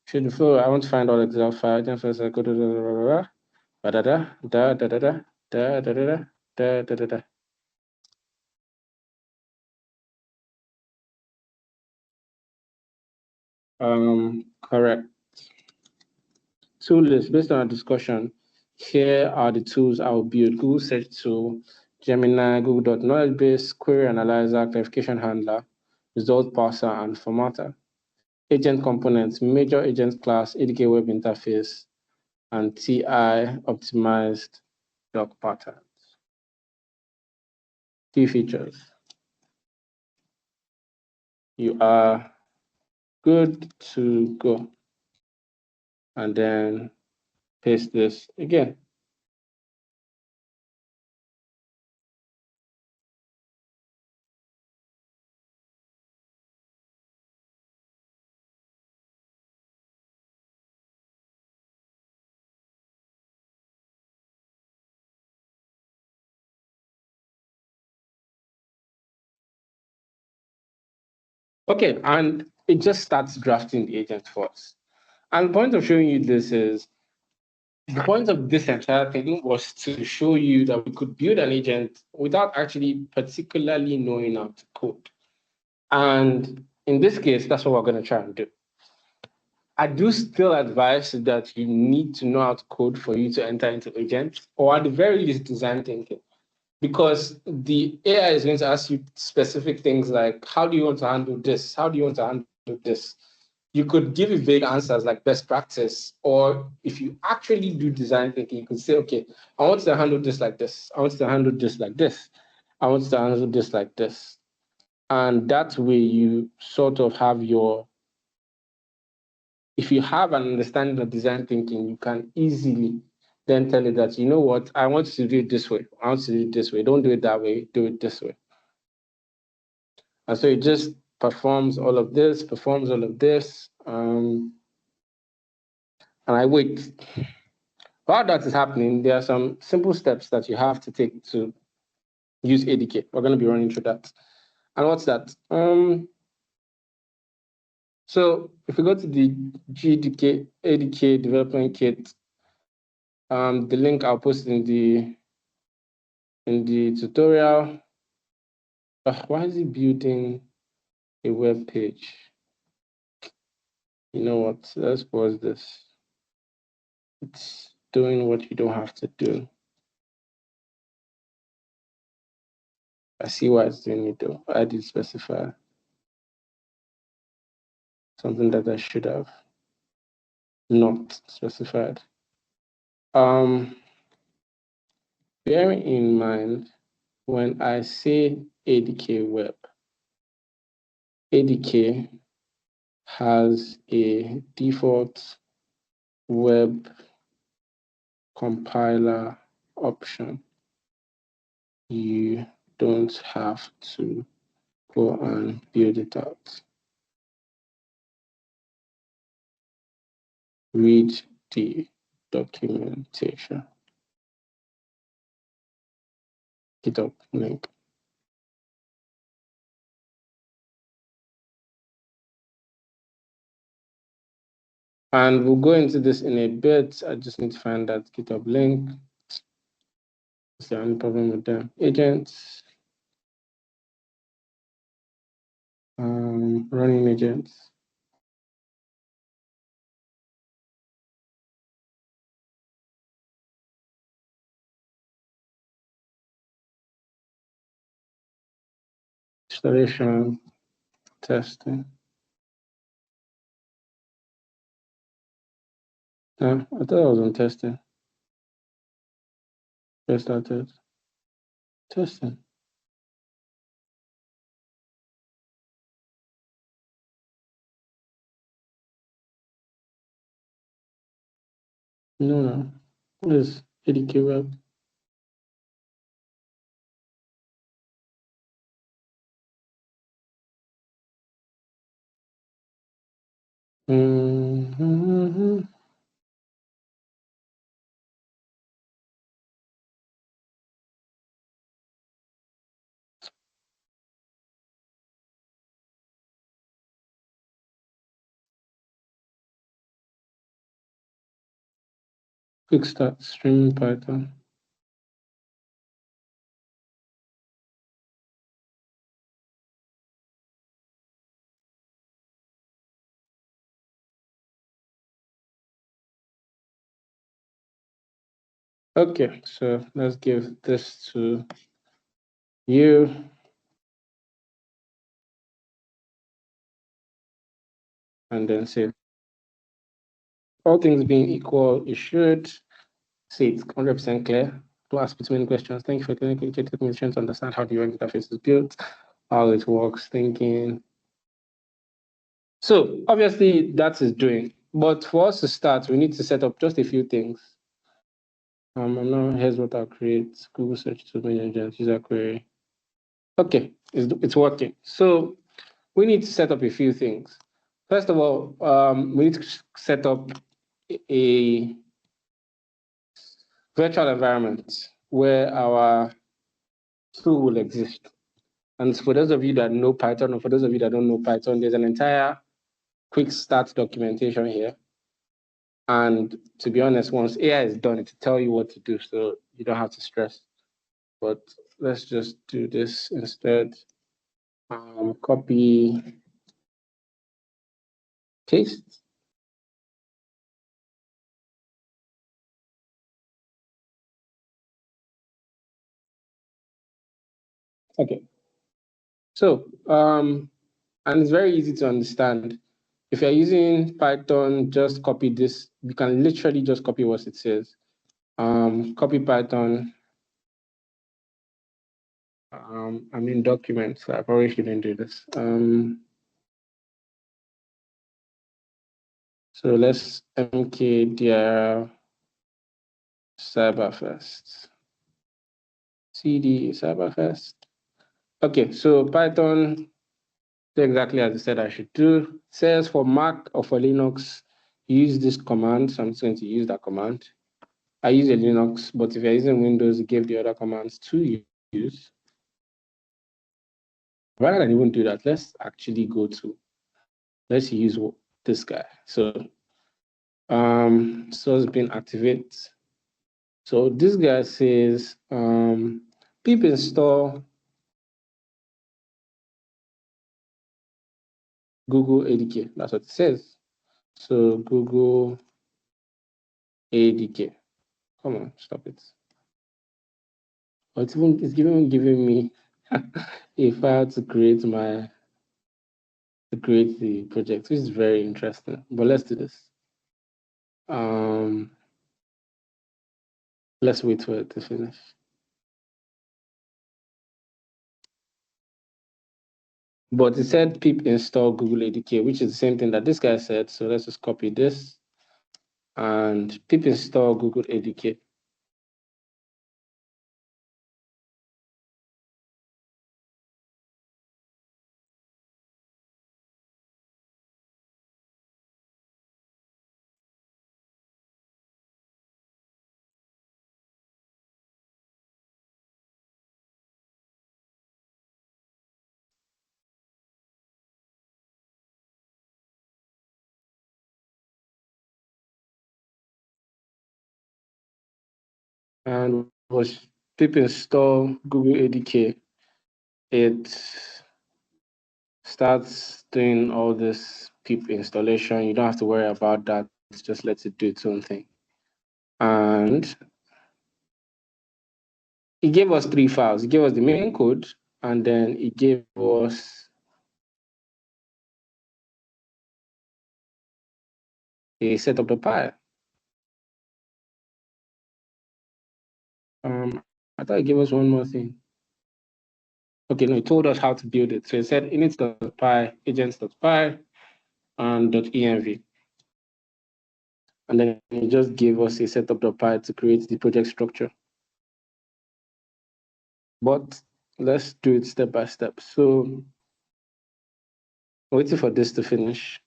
Should before I want to find all Excel file, then first I go to correct. Tool list based on our discussion. Here are the tools I will build: Google Search Tool, Gemini, Google Knowledge Base, Query Analyzer, Clarification Handler, Result Parser, and Formatter. Agent components, major agent class, ADK web interface, and TI optimized doc patterns. Key features. You are good to go. And then paste this again. Okay, and it just starts drafting the agent for us. And the point of showing you this is, the point of this entire thing was to show you that we could build an agent without actually particularly knowing how to code. And in this case, that's what we're going to try and do. I do still advise that you need to know how to code for you to enter into agents, or at the very least, design thinking. Because the AI is going to ask you specific things like, how do you want to handle this? How do you want to handle this? You could give it vague answers like best practice, or if you actually do design thinking, you could say, okay, I want to handle this like this. I want to handle this like this. I want to handle this like this. And that way you sort of have your, if you have an understanding of design thinking, you can easily then tell it that, you know what, I want you to do it this way. I want you to do it this way. Don't do it that way. Do it this way. And so it just performs all of this, and I wait. While that is happening, there are some simple steps that you have to take to use ADK. We're going to be running through that. And what's that? So if we go to the GDK ADK development kit, the link I'll post in the tutorial. Why is it building a web page? You know what? Let's pause this. It's doing what you don't have to do. I see why it's doing it though. I did specify something that I should have not specified. Bearing in mind, when I say ADK web, ADK has a default web compiler option. You don't have to go and build it out. Read the documentation. GitHub link. And we'll go into this in a bit. I just need to find that GitHub link. Is there any problem with them? Agents. Running agents. Installation, testing. I thought I was on testing. Just started testing. No. What is ADK web? Quick start streaming Python. Okay, so let's give this to you. And then say, all things being equal, you should see it's 100% clear. To ask between questions. Thank you for taking the to understand how the UI interface is built, how it works, thinking. So obviously that is doing, but for us to start, we need to set up just a few things. And now here's what I'll create: Google search to main engine, user query. Okay, it's working. So we need to set up a few things. First of all, we need to set up a virtual environment where our tool will exist. And for those of you that know Python, or for those of you that don't know Python, there's an entire quick start documentation here. And to be honest, once AI is done, it will tell you what to do, so you don't have to stress. But let's just do this instead. Copy, paste. Okay. So, and it's very easy to understand. If you're using Python, just copy this. You can literally just copy what it says. Copy Python. I'm in documents, so I probably shouldn't do this. So let's mkdir Cyberfest. CD Cyberfest. Okay, so Python, exactly as I said I should do. It says for Mac or for Linux, use this command. So I'm just going to use that command. I use a Linux, but if you're using Windows, give the other commands to use. Rather than even do that, let's actually let's use this guy. So source bin activate. So this guy says pip install Google ADK. That's what it says. So Google ADK. Come on, stop it. It's even giving me a file to create the project, which is very interesting. But let's do this. Let's wait for it to finish. But it said pip install Google ADK, which is the same thing that this guy said. So let's just copy this and pip install Google ADK. And was pip install Google ADK, it starts doing all this pip installation. You don't have to worry about that. Just let it do its own thing. And it gave us 3 files. It gave us the main code, and then it gave us a set.py. I thought it gave us one more thing. Okay, no, it told us how to build it. So it said init.py, agents.py, and .env. And then it just gave us a setup.py to create the project structure. But let's do it step by step. So waiting for this to finish.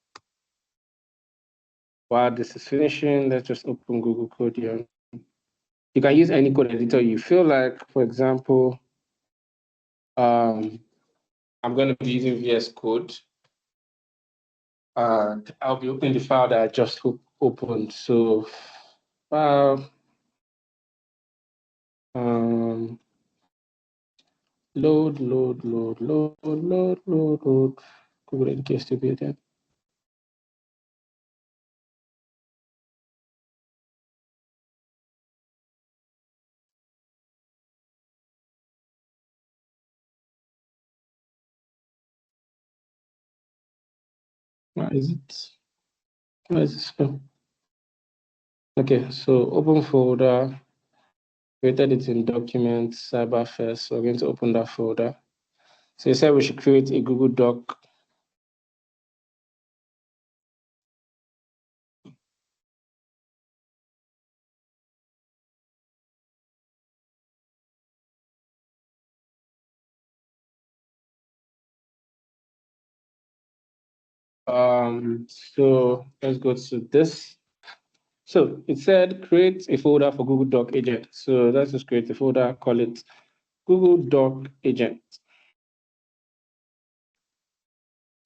While this is finishing, let's just open Google Code here. You can use any code editor you feel like. For example, I'm going to be using VS Code. And I'll be opening the file that I just opened. So file, load. Google ADK to be there. Where is it? Where is this from? Okay, so open folder, created it in documents, Cyberfest. So we're going to open that folder. So you said we should create a Google Doc So let's go to this. So it said create a folder for Google Doc agent. So let's just create a folder, call it Google Doc agent.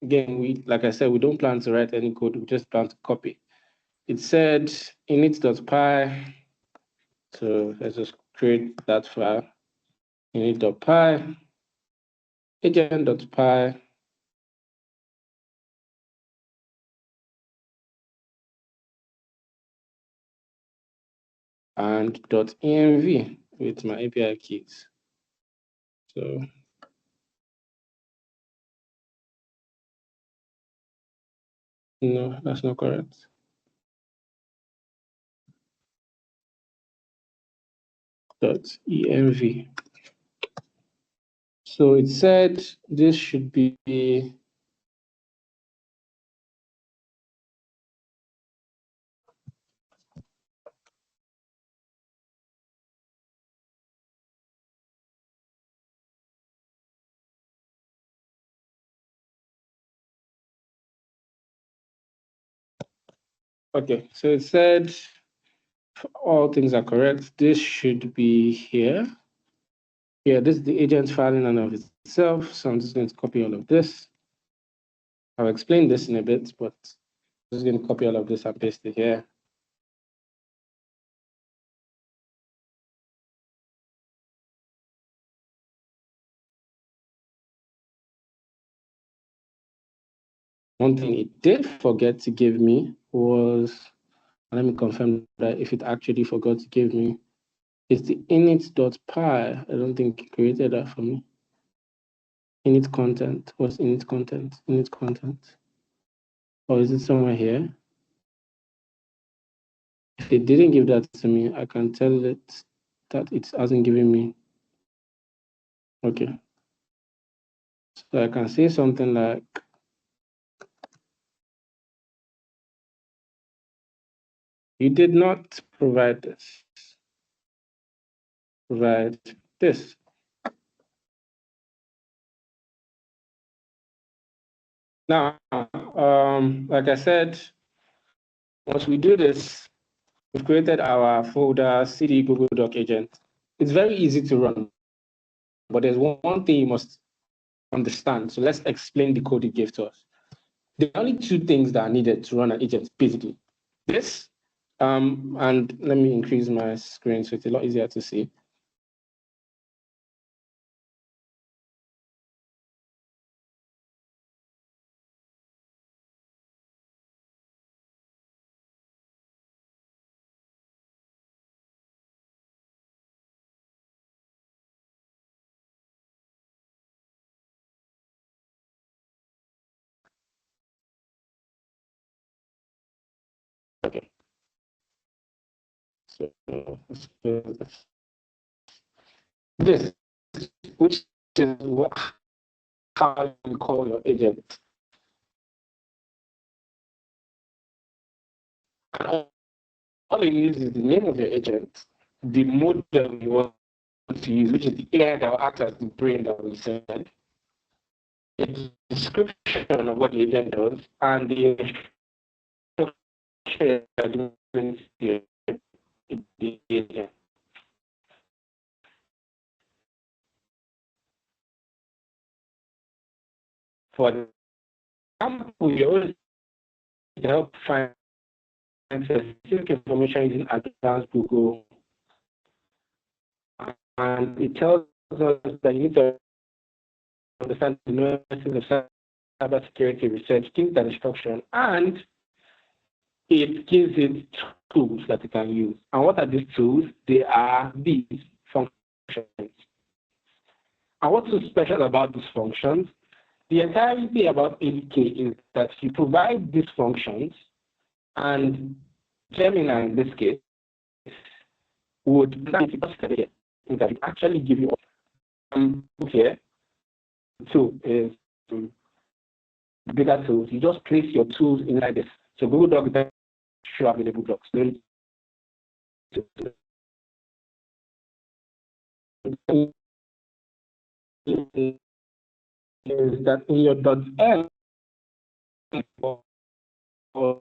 Again, like I said, we don't plan to write any code, we just plan to copy. It said init.py. So let's just create that file. Init.py, agent.py, and .env with my API keys. So no, that's not correct. .env. So it said this should be okay. So it said all things are correct. This should be here. Yeah, this is the agent file in and of itself. So I'm just going to copy all of this. I'll explain this in a bit, but I'm just going to copy all of this and paste it here. One thing it did forget to give me was, let me confirm that if it actually forgot to give me, it's the init.py. I don't think it created that for me. Init content. What's init content? Init content. Or is it somewhere here? If it didn't give that to me, I can tell it that it hasn't given me. Okay. So I can say something like, you did not provide this. Provide this. Now, like I said, once we do this, we've created our folder cd Google Doc agent. It's very easy to run, but there's one thing you must understand. So let's explain the code it gave to us. There are only two things that are needed to run an agent, basically. This, and let me increase my screen so it's a lot easier to see. Okay. So this, which is how you call your agent. And all it needs is the name of your agent, the model you want to use, which is the AI that will act as the brain that we said, the description of what the agent does, and the instruction that the agent. For example, you always help find specific information using advanced Google, and it tells us that you need to understand the nuances of cybersecurity research, gives that instruction, and it gives it tools that it can use. And what are these tools? They are these functions. And what's so special about these functions? The entirety about ADK is that you provide these functions, and Gemini in this case would actually give you here. Two is bigger tools. You just place your tools inside this. So Google Docs then show available docs. Then is that in your .n for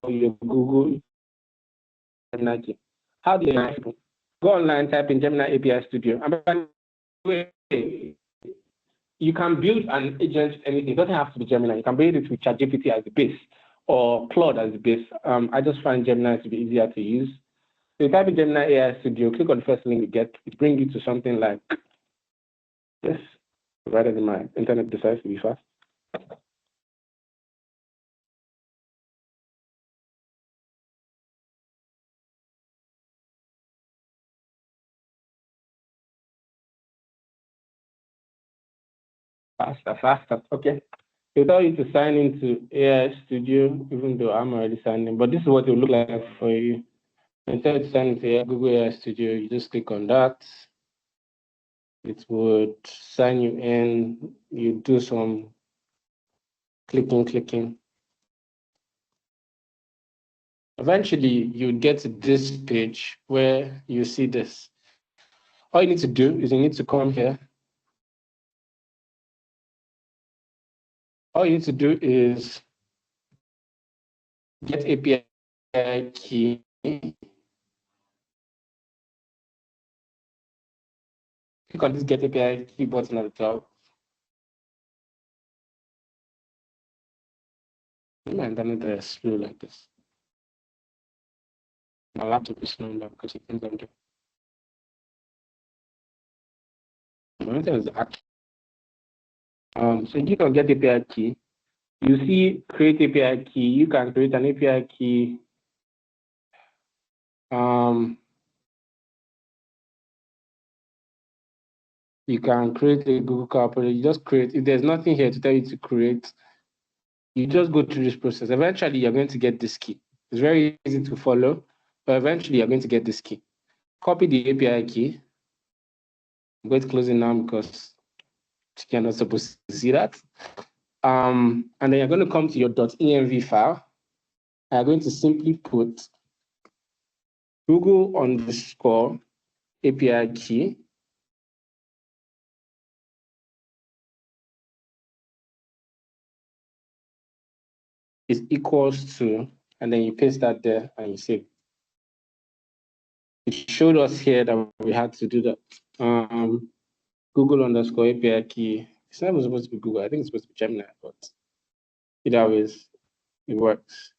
your Google Gemini key. How do you enable? Go online, type in Gemini API Studio. And by the way, you can build an agent with anything. It doesn't have to be Gemini. You can build it with ChatGPT as the base or Claude as the base. I just find Gemini to be easier to use. So you type in Gemini AI Studio, click on the first link you get, it brings you to something like this, provided my internet decides to be fast. Faster. Okay. It'll tell you to sign into AI Studio, even though I'm already signed in. But this is what it will look like for you. Instead of signing into Google AI Studio, you just click on that. It would sign you in. You do some clicking. Eventually, you get to this page where you see this. All you need to do is you need to come here. All you need to do is get API key. Click on this get API key button at the top. My internet is slow like this. My laptop is slow now because it thinks I'm doing. My internet is active. So you can get API key. You see create API key. You can create an API key. You can create a Google Calculator. You just create. If there's nothing here to tell you to create, you just go through this process. Eventually, you're going to get this key. It's very easy to follow, but eventually, you're going to get this key. Copy the API key. I'm going to close it now because you're not supposed to see that. And then you're going to come to your .env file. And you're going to simply put Google underscore API key is equals to, and then you paste that there and you save. It showed us here that we had to do that. Google underscore API key. It's not supposed to be Google. I think it's supposed to be Gemini, but either ways, it works.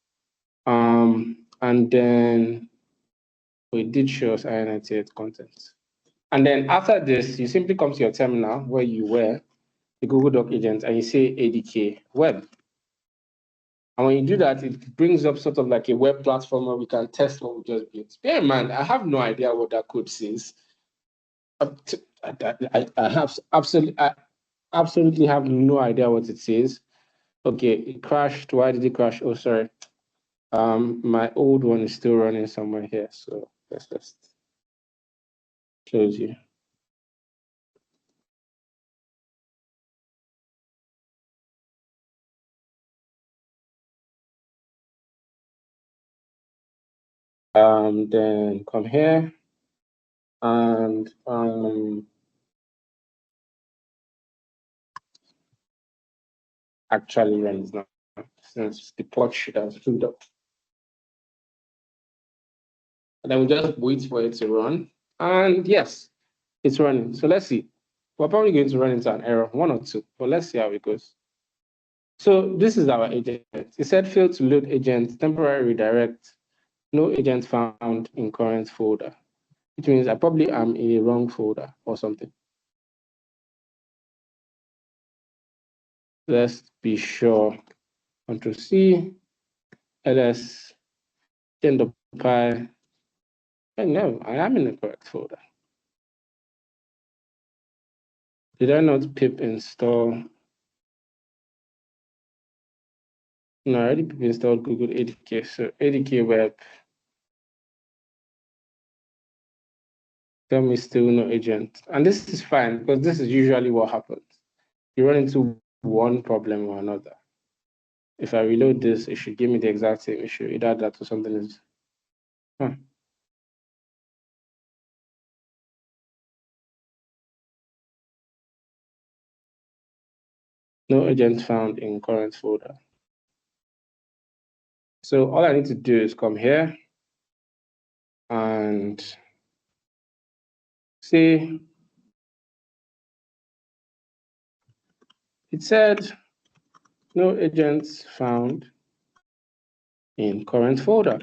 And then we did show us I98 content. And then after this, you simply come to your terminal where you were the Google Doc agent and you say ADK web. And when you do that, it brings up sort of like a web platform where we can test what we just built. Bear in mind, I have no idea what that code says. I absolutely have no idea what it says. Okay, it crashed. Why did it crash? Oh, sorry. My old one is still running somewhere here. So let's just close you. Then come here and actually runs now, since the port should have filled up. And then we just wait for it to run. And yes, it's running. So let's see. We're probably going to run into an error, one or two, but let's see how it goes. So this is our agent. It said failed to load agent, temporary redirect, no agent found in current folder, which means I probably am in a wrong folder or something. Let's be sure. Control C, ls, end of pi. And no, I am in the correct folder. Did I not pip install? No, I already pip installed Google ADK. So ADK web. Tell me still no agent. And this is fine because this is usually what happens. You run into one problem or another. If I reload this, it should give me the exact same issue. Either that or something is. No agent found in current folder. So all I need to do is come here and see, it said no agents found in current folder.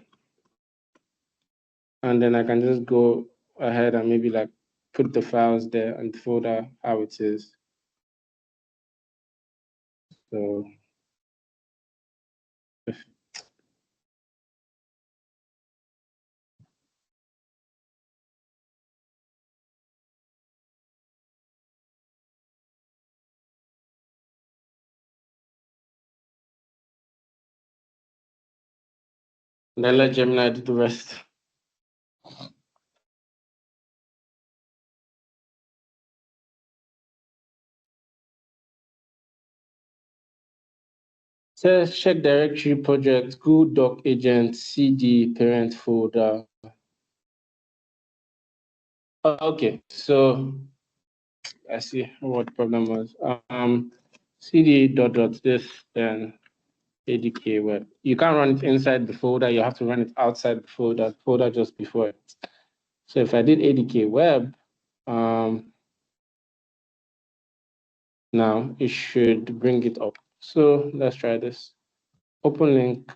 And then I can just go ahead and maybe like put the files there and the folder how it is. So then let Gemini do the rest. Says check directory project, Google Doc agent, CD, parent folder. Okay, so I see what the problem was. CD dot this, then ADK web. You can't run it inside the folder, you have to run it outside the folder just before it. So if I did ADK web, now it should bring it up. So let's try this. Open link,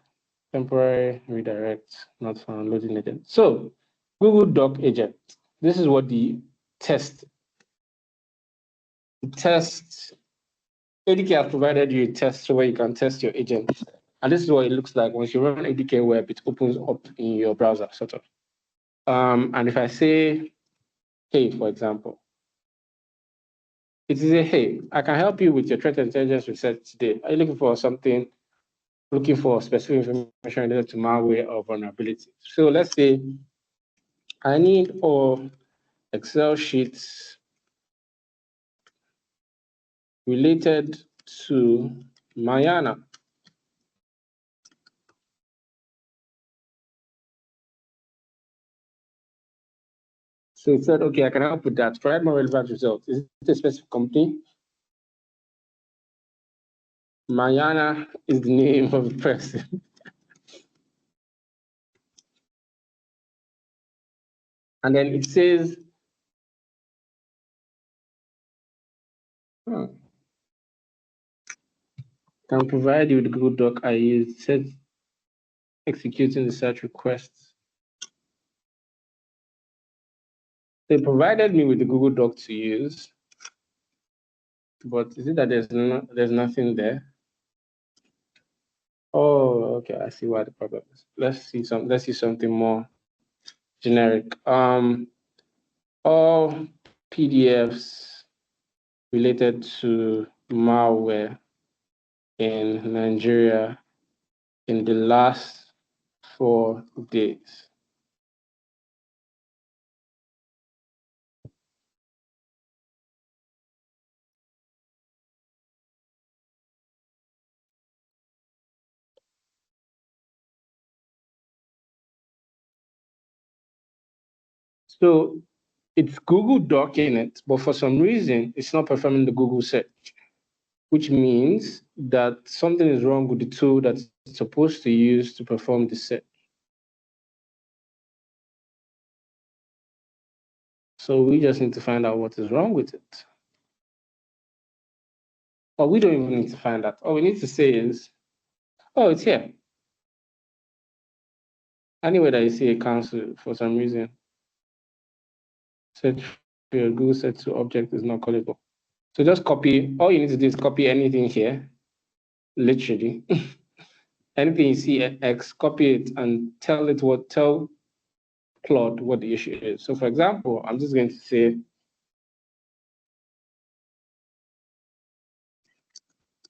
temporary redirect, not found, loading agent. So Google Doc agent, this is what the test, ADK has provided you a test where you can test your agent. And this is what it looks like. Once you run ADK web, it opens up in your browser, sort of. And if I say, hey, for example, it is a, hey, I can help you with your threat intelligence research today. Are you looking for something, looking for specific information related to malware or vulnerability? So let's say I need all Excel sheets related to Mayana. So it said, okay, I can help with that. Provide more relevant results. Is it a specific company? Mayana is the name of the person. And then it says, can provide you with the Google Doc I use. It says executing the search requests. They provided me with the Google Doc to use, but is it that there's nothing there? Oh, okay, I see why the problem is. Let's see something more generic. All PDFs related to malware in Nigeria in the last 4 days. So it's Google Doc in it, but for some reason, it's not performing the Google search, which means that something is wrong with the tool that's supposed to use to perform the search. So we just need to find out what is wrong with it. Or we don't even need to find out. All we need to say is, oh, it's here. Anywhere that you see a cancel for some reason, search for your Google search to object is not callable. So just copy, all you need to do is copy anything here, literally. Anything you see at X, copy it and tell Claude what the issue is. So for example, I'm just going to say,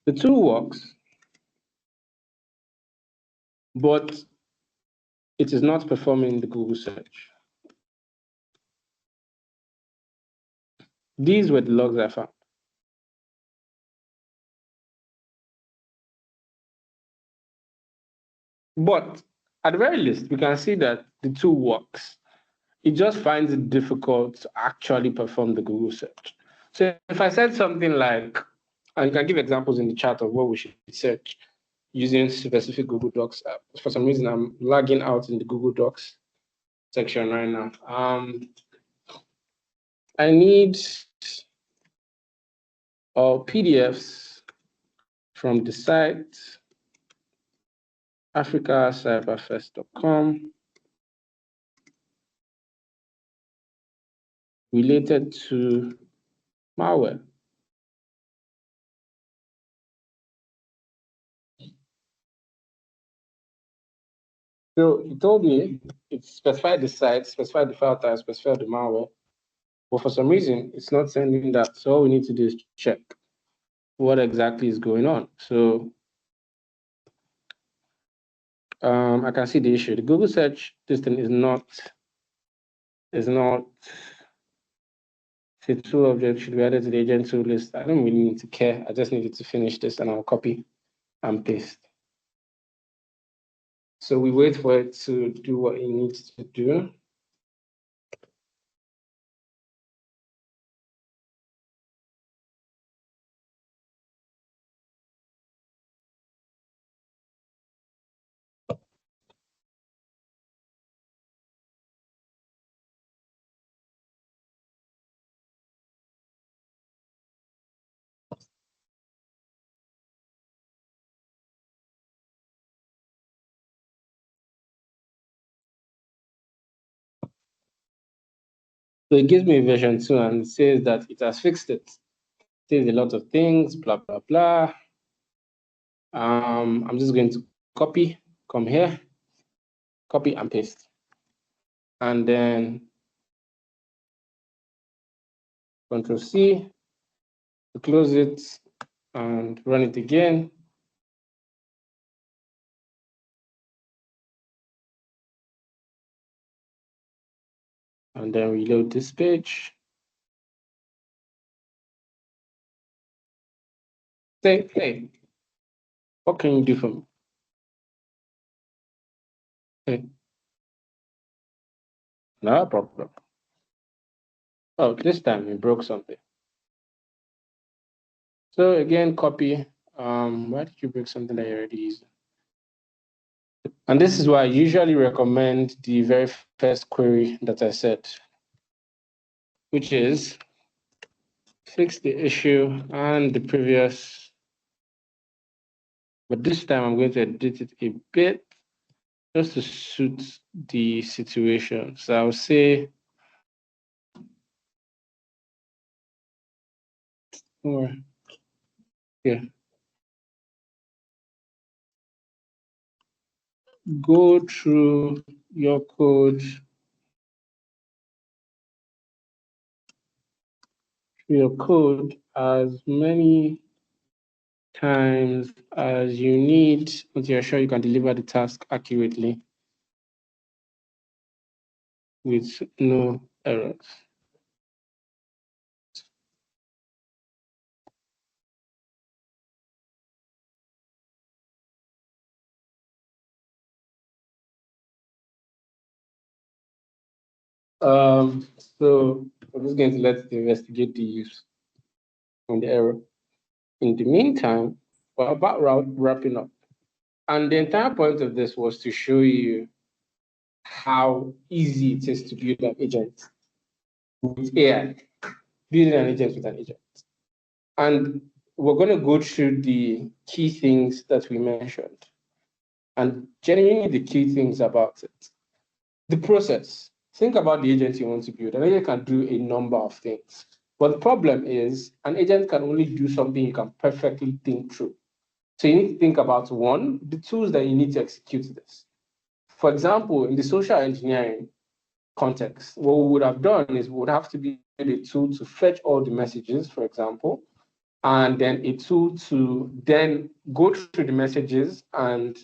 the tool works, but it is not performing the Google search. These were the logs I found. But at the very least, we can see that the tool works. It just finds it difficult to actually perform the Google search. So if I said something like, and you can give examples in the chat of what we should search, using specific Google Docs app. For some reason, I'm lagging out in the Google Docs section right now. I need PDFs from the site africacyberfest.com related to malware. So he told me it specified the site, specified the file type, specified the malware, but for some reason it's not sending that. So all we need to do is check what exactly is going on. So I can see the issue. The Google search system is not the tool object should be added to the agent tool list. I don't really need to care. I just needed to finish this and I'll copy and paste. So we wait for it to do what it needs to do. So it gives me version 2 and it says that it has fixed it. It says a lot of things, blah, blah, blah. I'm just going to copy, come here, copy and paste. And then Control C to close it and run it again. And then reload this page. Say, hey, what can you do for me? Hey, no problem. Oh, this time it broke something. So again, copy. Why did you break something that you already used? And this is why I usually recommend the very first query that I said, which is fix the issue and the previous. But this time I'm going to edit it a bit just to suit the situation. So I'll say, or yeah, go through your code, as many times as you need until you're sure you can deliver the task accurately with no errors. So I'm just going to let it investigate the use and the error. In the meantime, we're about wrapping up. And the entire point of this was to show you how easy it is to build an agent with AI, building an agent with an agent. And we're going to go through the key things that we mentioned and genuinely the key things about it. The process. Think about the agent you want to build. An agent can do a number of things. But the problem is an agent can only do something you can perfectly think through. So you need to think about, one, the tools that you need to execute this. For example, in the social engineering context, what we would have done is we would have to build a tool to fetch all the messages, for example, and then a tool to then go through the messages and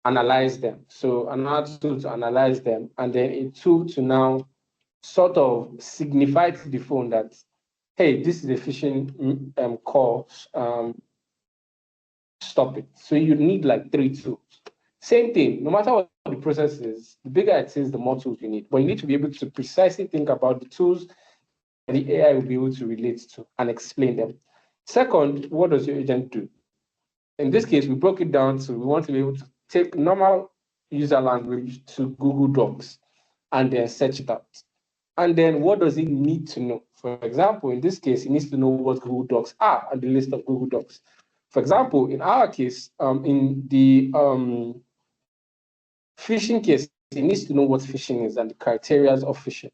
analyze them. So another tool to analyze them, and then a tool to now sort of signify to the phone that, hey, this is a phishing call, stop it. So you need like 3 tools. Same thing, no matter what the process is, the bigger it is, the more tools you need. But you need to be able to precisely think about the tools that the AI will be able to relate to and explain them. Second, what does your agent do? In this case, we broke it down to we want to be able to take normal user language to Google Docs and then search it out. And then what does it need to know? For example, in this case, it needs to know what Google Docs are and the list of Google Docs. For example, in our case, in the phishing case, it needs to know what phishing is and the criteria of phishing.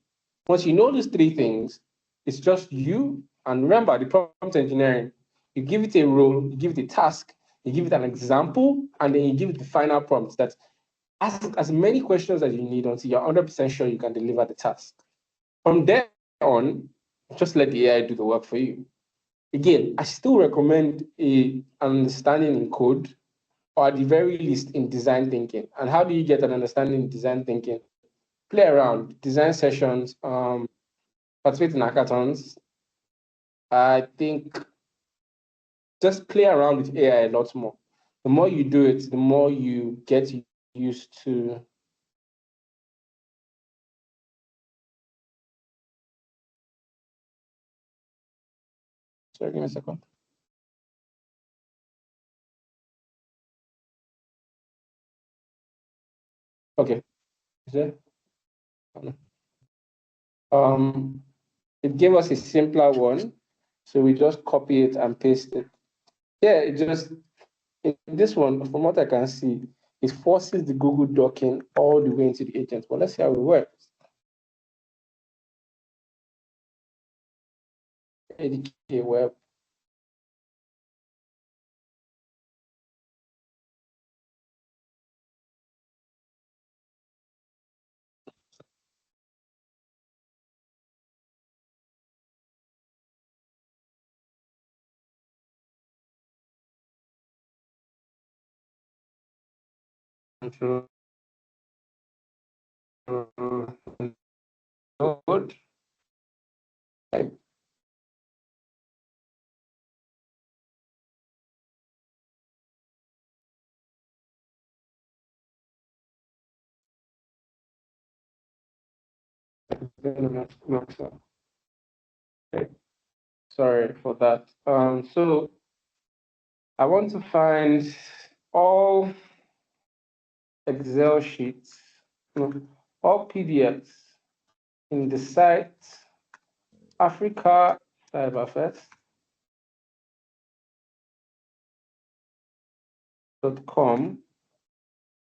Once you know these three things, it's just you. And remember, the prompt engineering, you give it a role, you give it a task, you give it an example, and then you give it the final prompt that ask as many questions as you need until you're 100% sure you can deliver the task. From there on, just let the AI do the work for you. Again, I still recommend an understanding in code, or at the very least in design thinking. And how do you get an understanding in design thinking? Play around, design sessions, participate in hackathons. I think just play around with AI a lot more. The more you do it, the more you get used to. Sorry, give me a second. Okay, is there? It gave us a simpler one, so we just copy it and paste it. Yeah, it just, in this one, from what I can see, it forces the Google docking all the way into the agent. But let's see how it works. ADK web. Node. Okay. Sorry for that. So I want to find all Excel sheets, no, all PDFs in the site Africa Cyberfest.com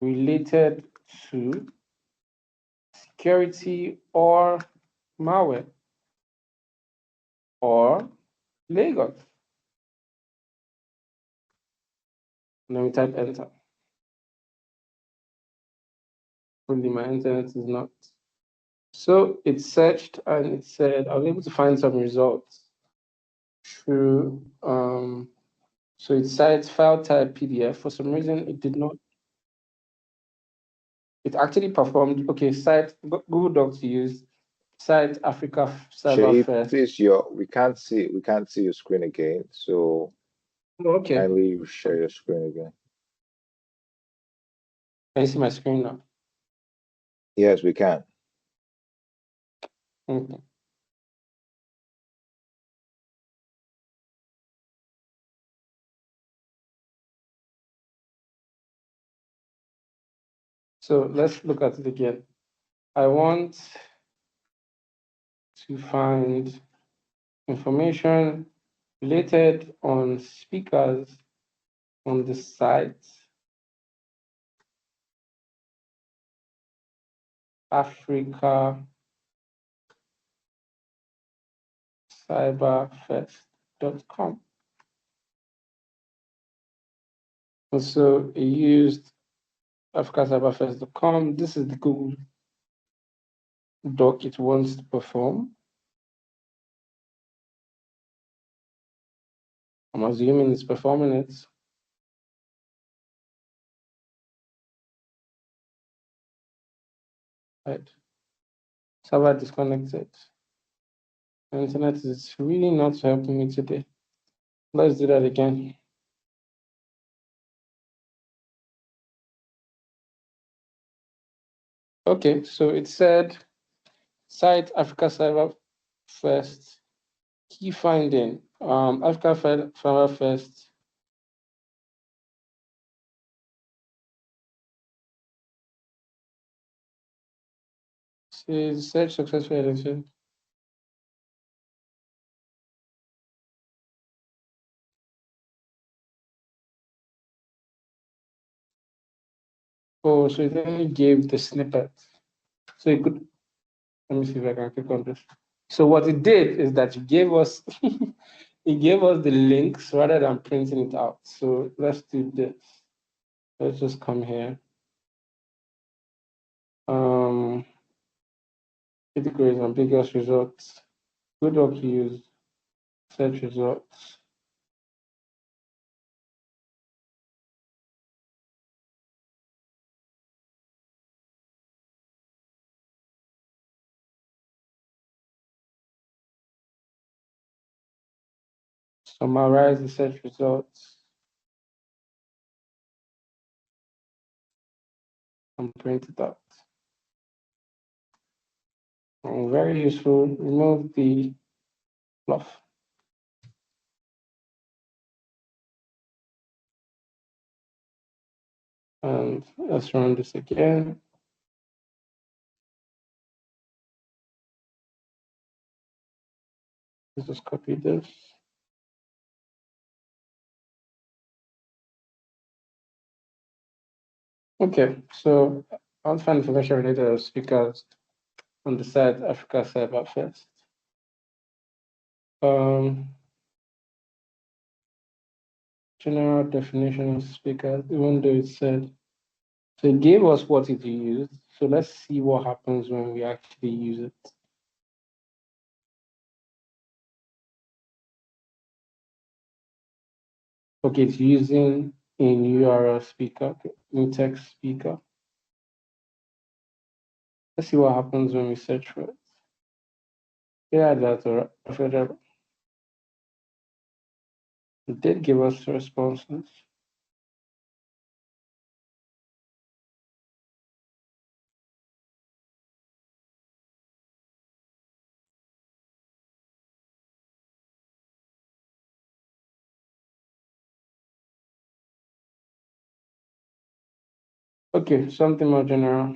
related to security or malware or Lagos. Let me type enter. Only my internet is not. So it searched and it said I was able to find some results through so it cites file type PDF. For some reason it did not. It actually performed site Google Docs used, site Africa Cyberfest. Please, we can't see your screen again. So kindly share your screen again. Can you see my screen now? Yes, we can. Okay. So let's look at it again. I want to find information related on speakers on the site Africa Cyberfest.com. And so it used africacyberfest.com. This is the Google Doc it wants to perform. I'm assuming it's performing it. Right. Server disconnected. The internet is really not helping me today. Let's do that again. Okay, so it said site Africa Cyberfest key finding. Africa Cyberfest Says search successfully edited. Oh, so it only gave the snippet. So it could, let me see if I can click on this. So what it did is that it gave us it gave us the links rather than printing it out. So let's do this. Let's just come here. Categories, ambiguous results. Good work used. Search results. Summarize the search results. And print it out. Very useful. Remove the fluff. And let's run this again. Let's just copy this. Okay, so I'll find information related to speakers on the site Africa Cyberfest. General definition of speakers, even though it said, so it gave us what it used. So let's see what happens when we actually use it. Okay, it's using in URL speaker, in text speaker. Let's see what happens when we search for it. Yeah, that's all right. It did give us responses. Okay, something more general.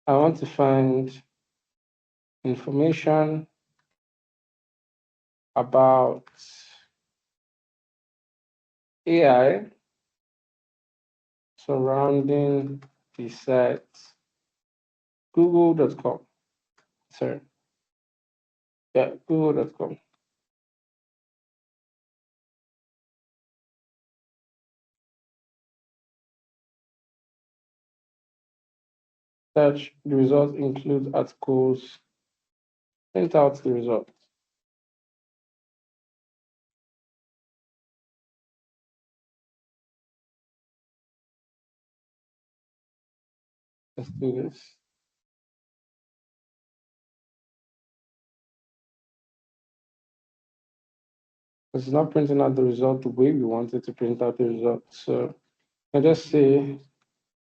I want to find information about AI surrounding the site google.com. Sorry. Yeah, google.com. Search, the results include articles. Print out the results. Let's do this. It's not printing out the result the way we wanted to print out the result. So I just say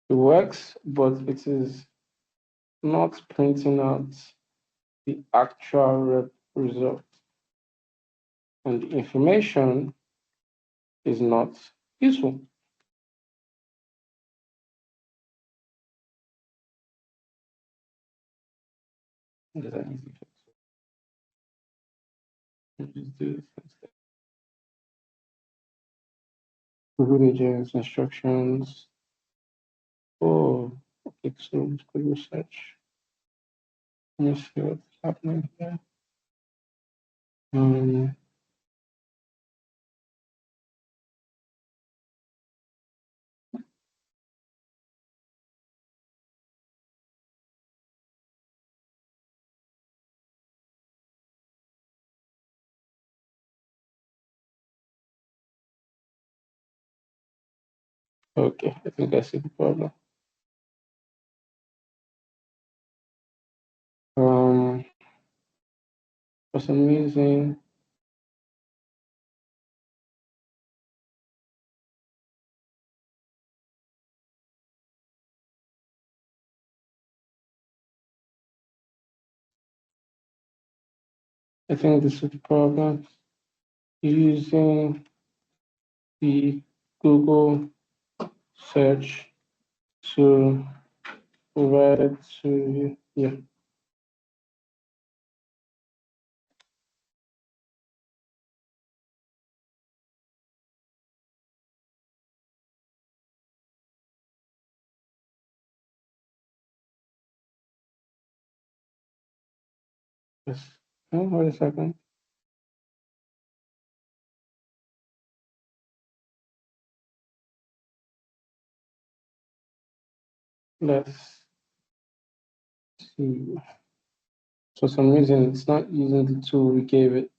it works, but it is not printing out the actual result. And the information is not useful. Just do this instead. Google agents, instructions. Oh, okay, so let's go research. Let me see what's happening here. Okay, I think I see the problem. For some reason, I think this is the problem. Using the Google search to Invited to, yeah. Yes. Oh, wait a second. Let's see. For some reason, it's not using the tool we gave it,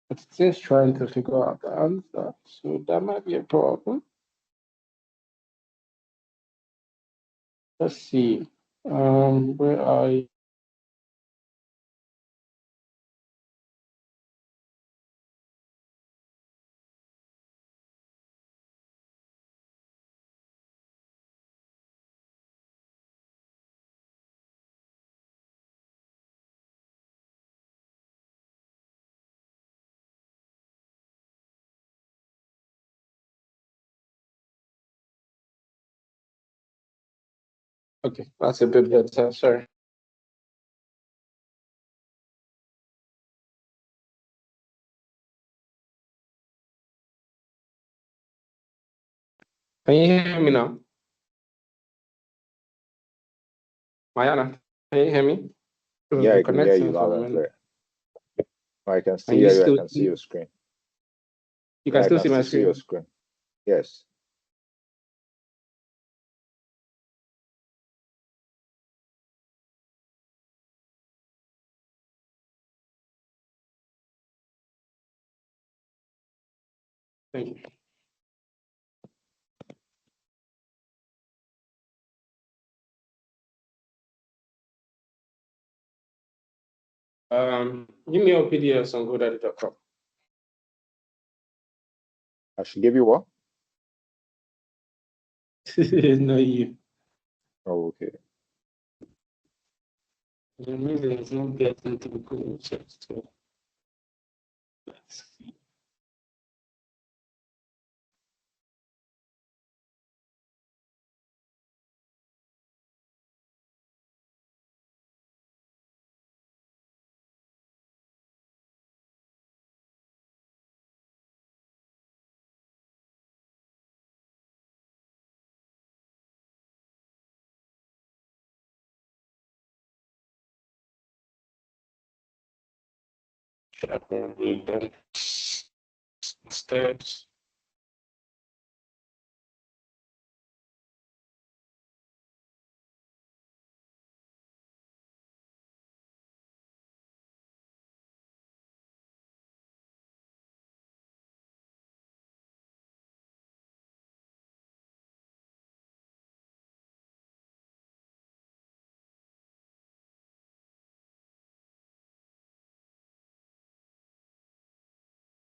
but it's just trying to figure out the answer. So that might be a problem. Let's see. Where are you? Okay, that's a bit better. Sorry. Can you hear me now? Mayana, can you hear me? It was Yeah, the I can hear you connection loud for a and minute. clear. I can Can still you hear you. I still can see see? your screen. You can Yeah, I still can see my still see your screen. screen. Yes. Thank you. Give me your PDFs on GoDaddy.com. I should give you what? No, you. Oh, okay. The reason it's not getting to the Google search. So let's see. Steps.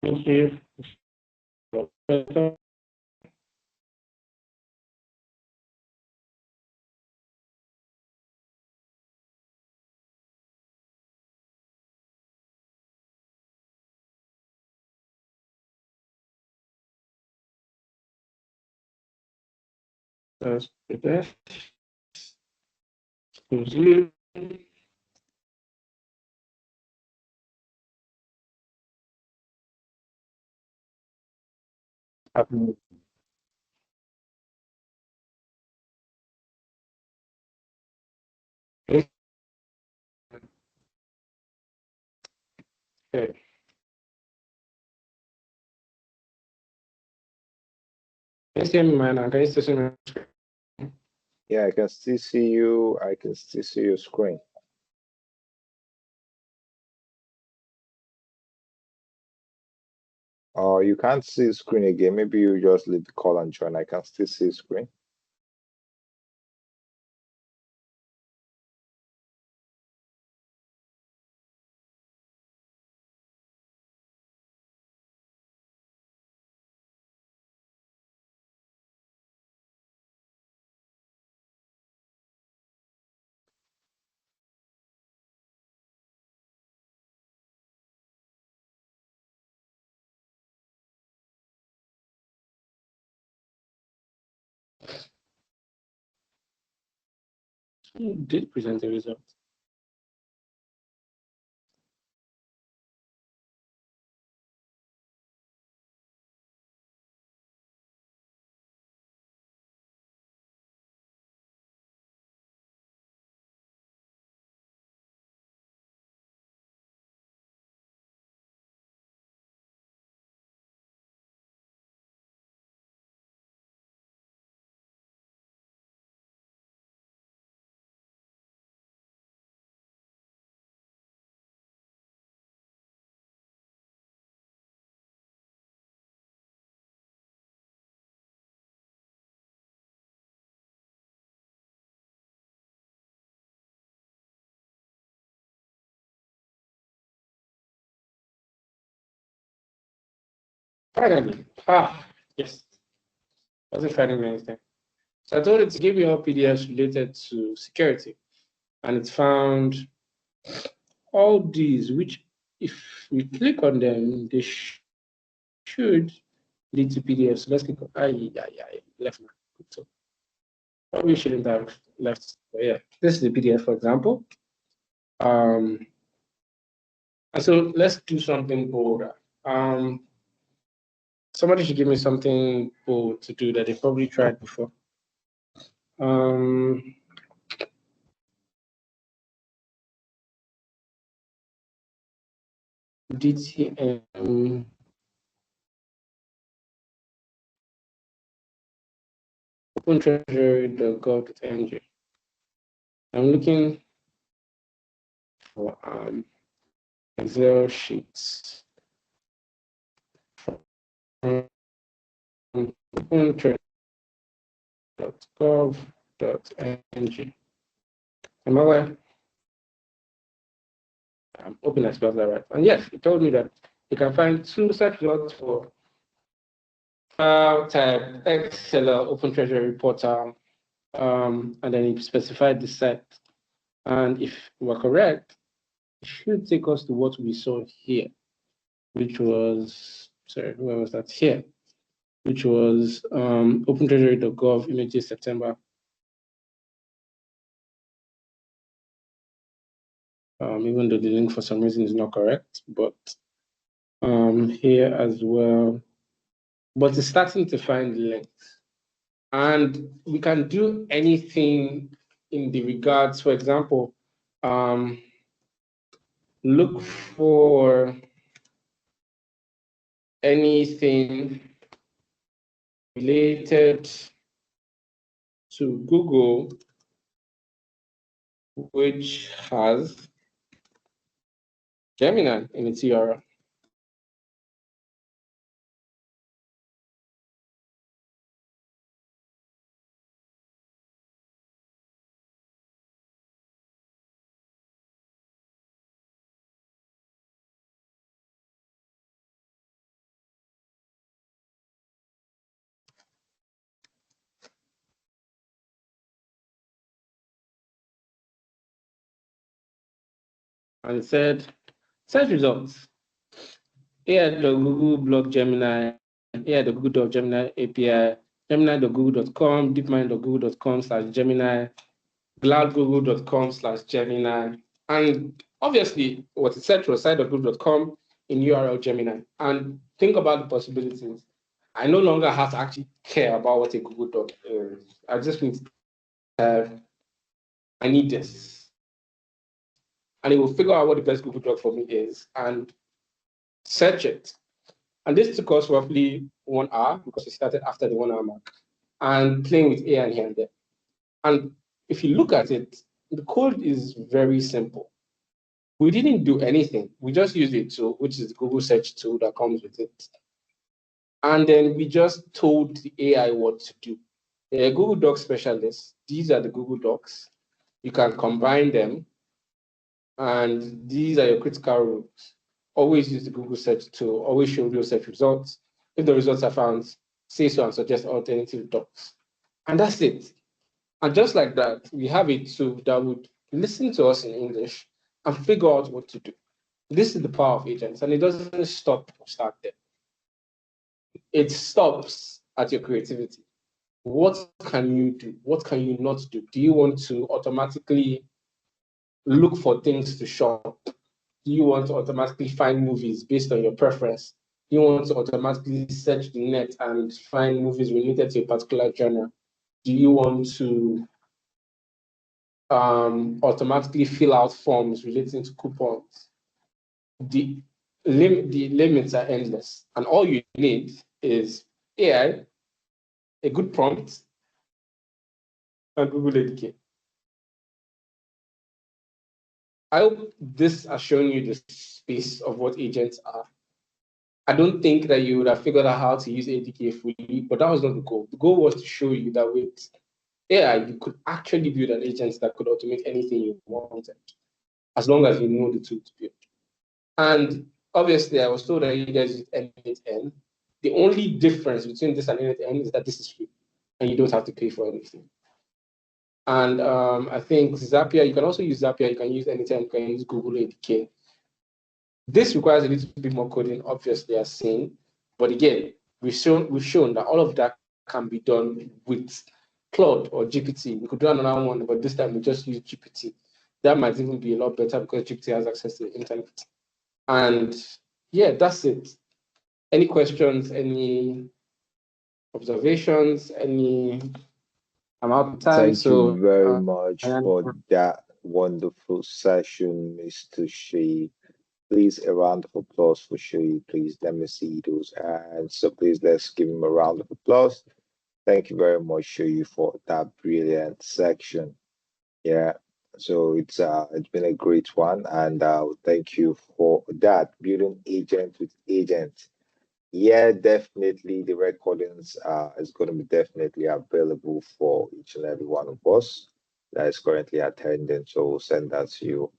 Thank you. That's the best. Okay. Can you see me, man? Can you still see me? Yeah, I can still see you. I can still see your screen. You can't see the screen again. Maybe you just leave the call and join. I can still see the screen. Who did present the result? Finally, yes, wasn't finding anything. So I told it to give you all PDFs related to security, and it found all these, which if we click on them, they should lead to PDFs. Let's click on, left now. So probably shouldn't have left. But yeah, this is the PDF, for example. And so let's do something bolder. Somebody should give me something bold to do that they probably tried before. DTM OpenTreasury.gov.ng. I'm looking for Excel sheets from OpenTreasury.gov.ng. Am I right? I'm hoping I spelled that right. And yes, it told me that you can find 2 search results for file type Excel Open Treasury Portal, and then it specified the set. And if we're correct, it should take us to what we saw here, which was, sorry, where was that? Here, which was OpenTreasury.gov images September. Even though the link for some reason is not correct, but here as well. But it's starting to find links. And we can do anything in the regards, for example, look for anything related to Google which has Gemini in its URL. And it said, search results. Here the Google blog Gemini, here the Google Gemini API, gemini.google.com, deepmind.google.com/Gemini, cloudgoogle.com/Gemini. And obviously, what it said was site.google.com in URL Gemini. And think about the possibilities. I no longer have to actually care about what a Google Doc is. I just need to have, I need this. And it will figure out what the best Google Doc for me is and search it. And this took us roughly 1 hour because we started after the 1 hour mark and playing with AI here and there. And if you look at it, the code is very simple. We didn't do anything. We just used a tool, which is the Google search tool that comes with it. And then we just told the AI what to do. A Google Docs specialist, these are the Google Docs. You can combine them. And these are your critical rules. Always use the Google search tool. Always show real search results. If the results are found, say so and suggest alternative docs. And that's it. And just like that, we have a tool that would listen to us in English and figure out what to do. This is the power of agents, and it doesn't stop or start there. It stops at your creativity. what can you do? What can you not do? Do you want to automatically look for things to shop? Do you want to automatically find movies based on your preference? Do you want to automatically search the net and find movies related to a particular genre? Do you want to automatically fill out forms relating to coupons? The limits are endless, and all you need is AI, a good prompt, and Google Educate. I hope this has shown you the space of what agents are. I don't think that you would have figured out how to use ADK fully, but that was not the goal. The goal was to show you that with AI, you could actually build an agent that could automate anything you wanted, as long as you know the tool to build. And obviously, I was told that you guys use N8N. The only difference between this and N8N is that this is free, and you don't have to pay for anything. And I think Zapier, you can also use Zapier, you can use N8N, you can use Google ADK. This requires a little bit more coding, obviously, as seen. But again, we've shown that all of that can be done with Claude or GPT. We could do another one, but this time we just use GPT. That might even be a lot better because GPT has access to the internet. And yeah, that's it. Any questions, any observations, any... I'm out of time. Thank you very much for that wonderful session, Mr. Shea. Please, a round of applause for Shea. Please, let me see those hands. So please, let's give him a round of applause. Thank you very much, Shea, for that brilliant section. Yeah. So it's been a great one, and thank you for that. Building agent with agent. Yeah, definitely. The recordings is going to be definitely available for each and every one of us that is currently attending. So we'll send that to you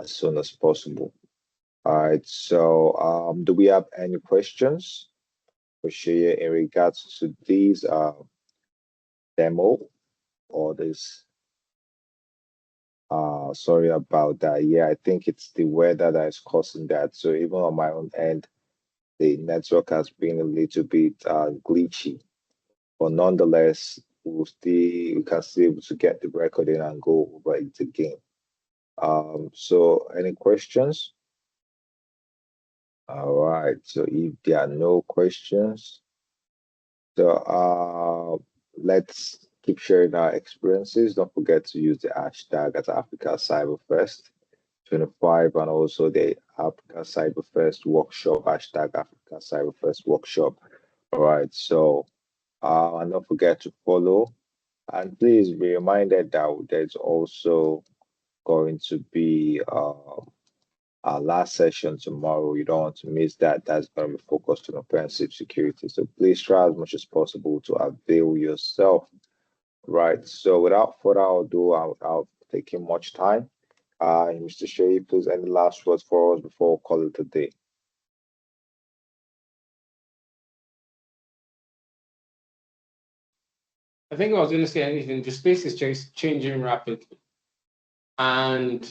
as soon as possible. All right. So, do we have any questions for Shea in regards to these demo or this? Sorry about that. Yeah, I think it's the weather that is causing that. So even on my own end, the network has been a little bit glitchy. But nonetheless, we can still able to get the recording and go over it again. So any questions? All right. So if there are no questions, so let's keep sharing our experiences. Don't forget to use the hashtag at Africa Cyberfest 25 and also the Africa Cyberfest workshop, hashtag Africa Cyberfest workshop. All right. So and don't forget to follow. And please be reminded that there's also going to be our last session tomorrow. You don't want to miss that. That's going to be focused on offensive security. So please try as much as possible to avail yourself. Right. So without further ado, without taking much time, Mr. Shea, please any last words for us before we call it a day? I think I was going to say anything. The space is just changing rapidly. And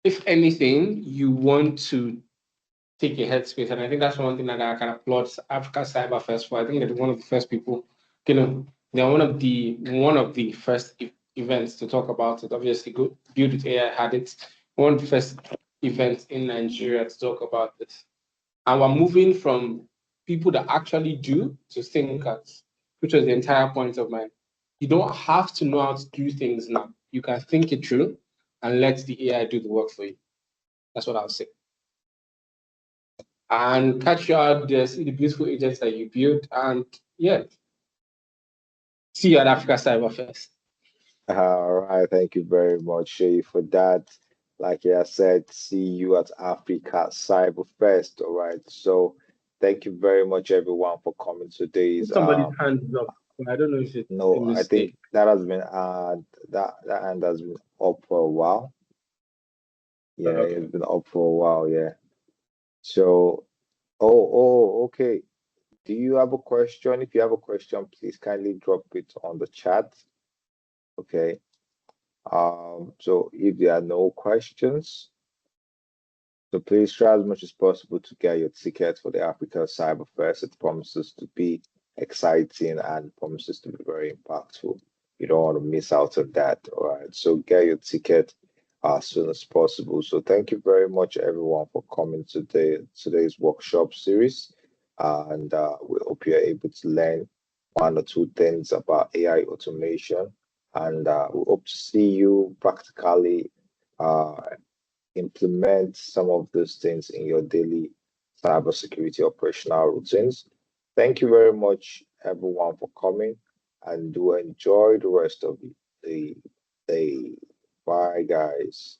if anything, you want to take a headspace. And I think that's one thing that I can applaud Africa Cyberfest for. I think they're one of the first people, they're one of the first events to talk about it. Obviously, Build with AI had it. One of the first events in Nigeria to talk about this. And we're moving from people that actually do to thinkers, which was the entire point of mine. You don't have to know how to do things now. You can think it through and let the AI do the work for you. That's what I'll say. And catch you out there, see the beautiful agents that you build, and yeah, see you at Africa Cyberfest. All right, thank you very much, Shay, for that. Like I said, see you at Africa Cyberfest. All right, so thank you very much, everyone, for coming to today's. Somebody's hand is up. I don't know if it's No, a I mistake. think that has been that hand has been up for a while. Yeah, Okay. it's been up for a while. Yeah. So, okay. Do you have a question? If you have a question, please kindly drop it on the chat. Okay. So if there are no questions, so please try as much as possible to get your ticket for the Africa Cyberfest. It promises to be exciting and promises to be very impactful. You don't want to miss out on that. All right. So get your ticket as soon as possible. So thank you very much, everyone, for coming to today's workshop series. And we hope you're able to learn one or two things about AI automation. And we hope to see you practically uh, implement some of those things in your daily cybersecurity operational routines. Thank you very much, everyone, for coming, and do enjoy the rest of the day. Bye, guys.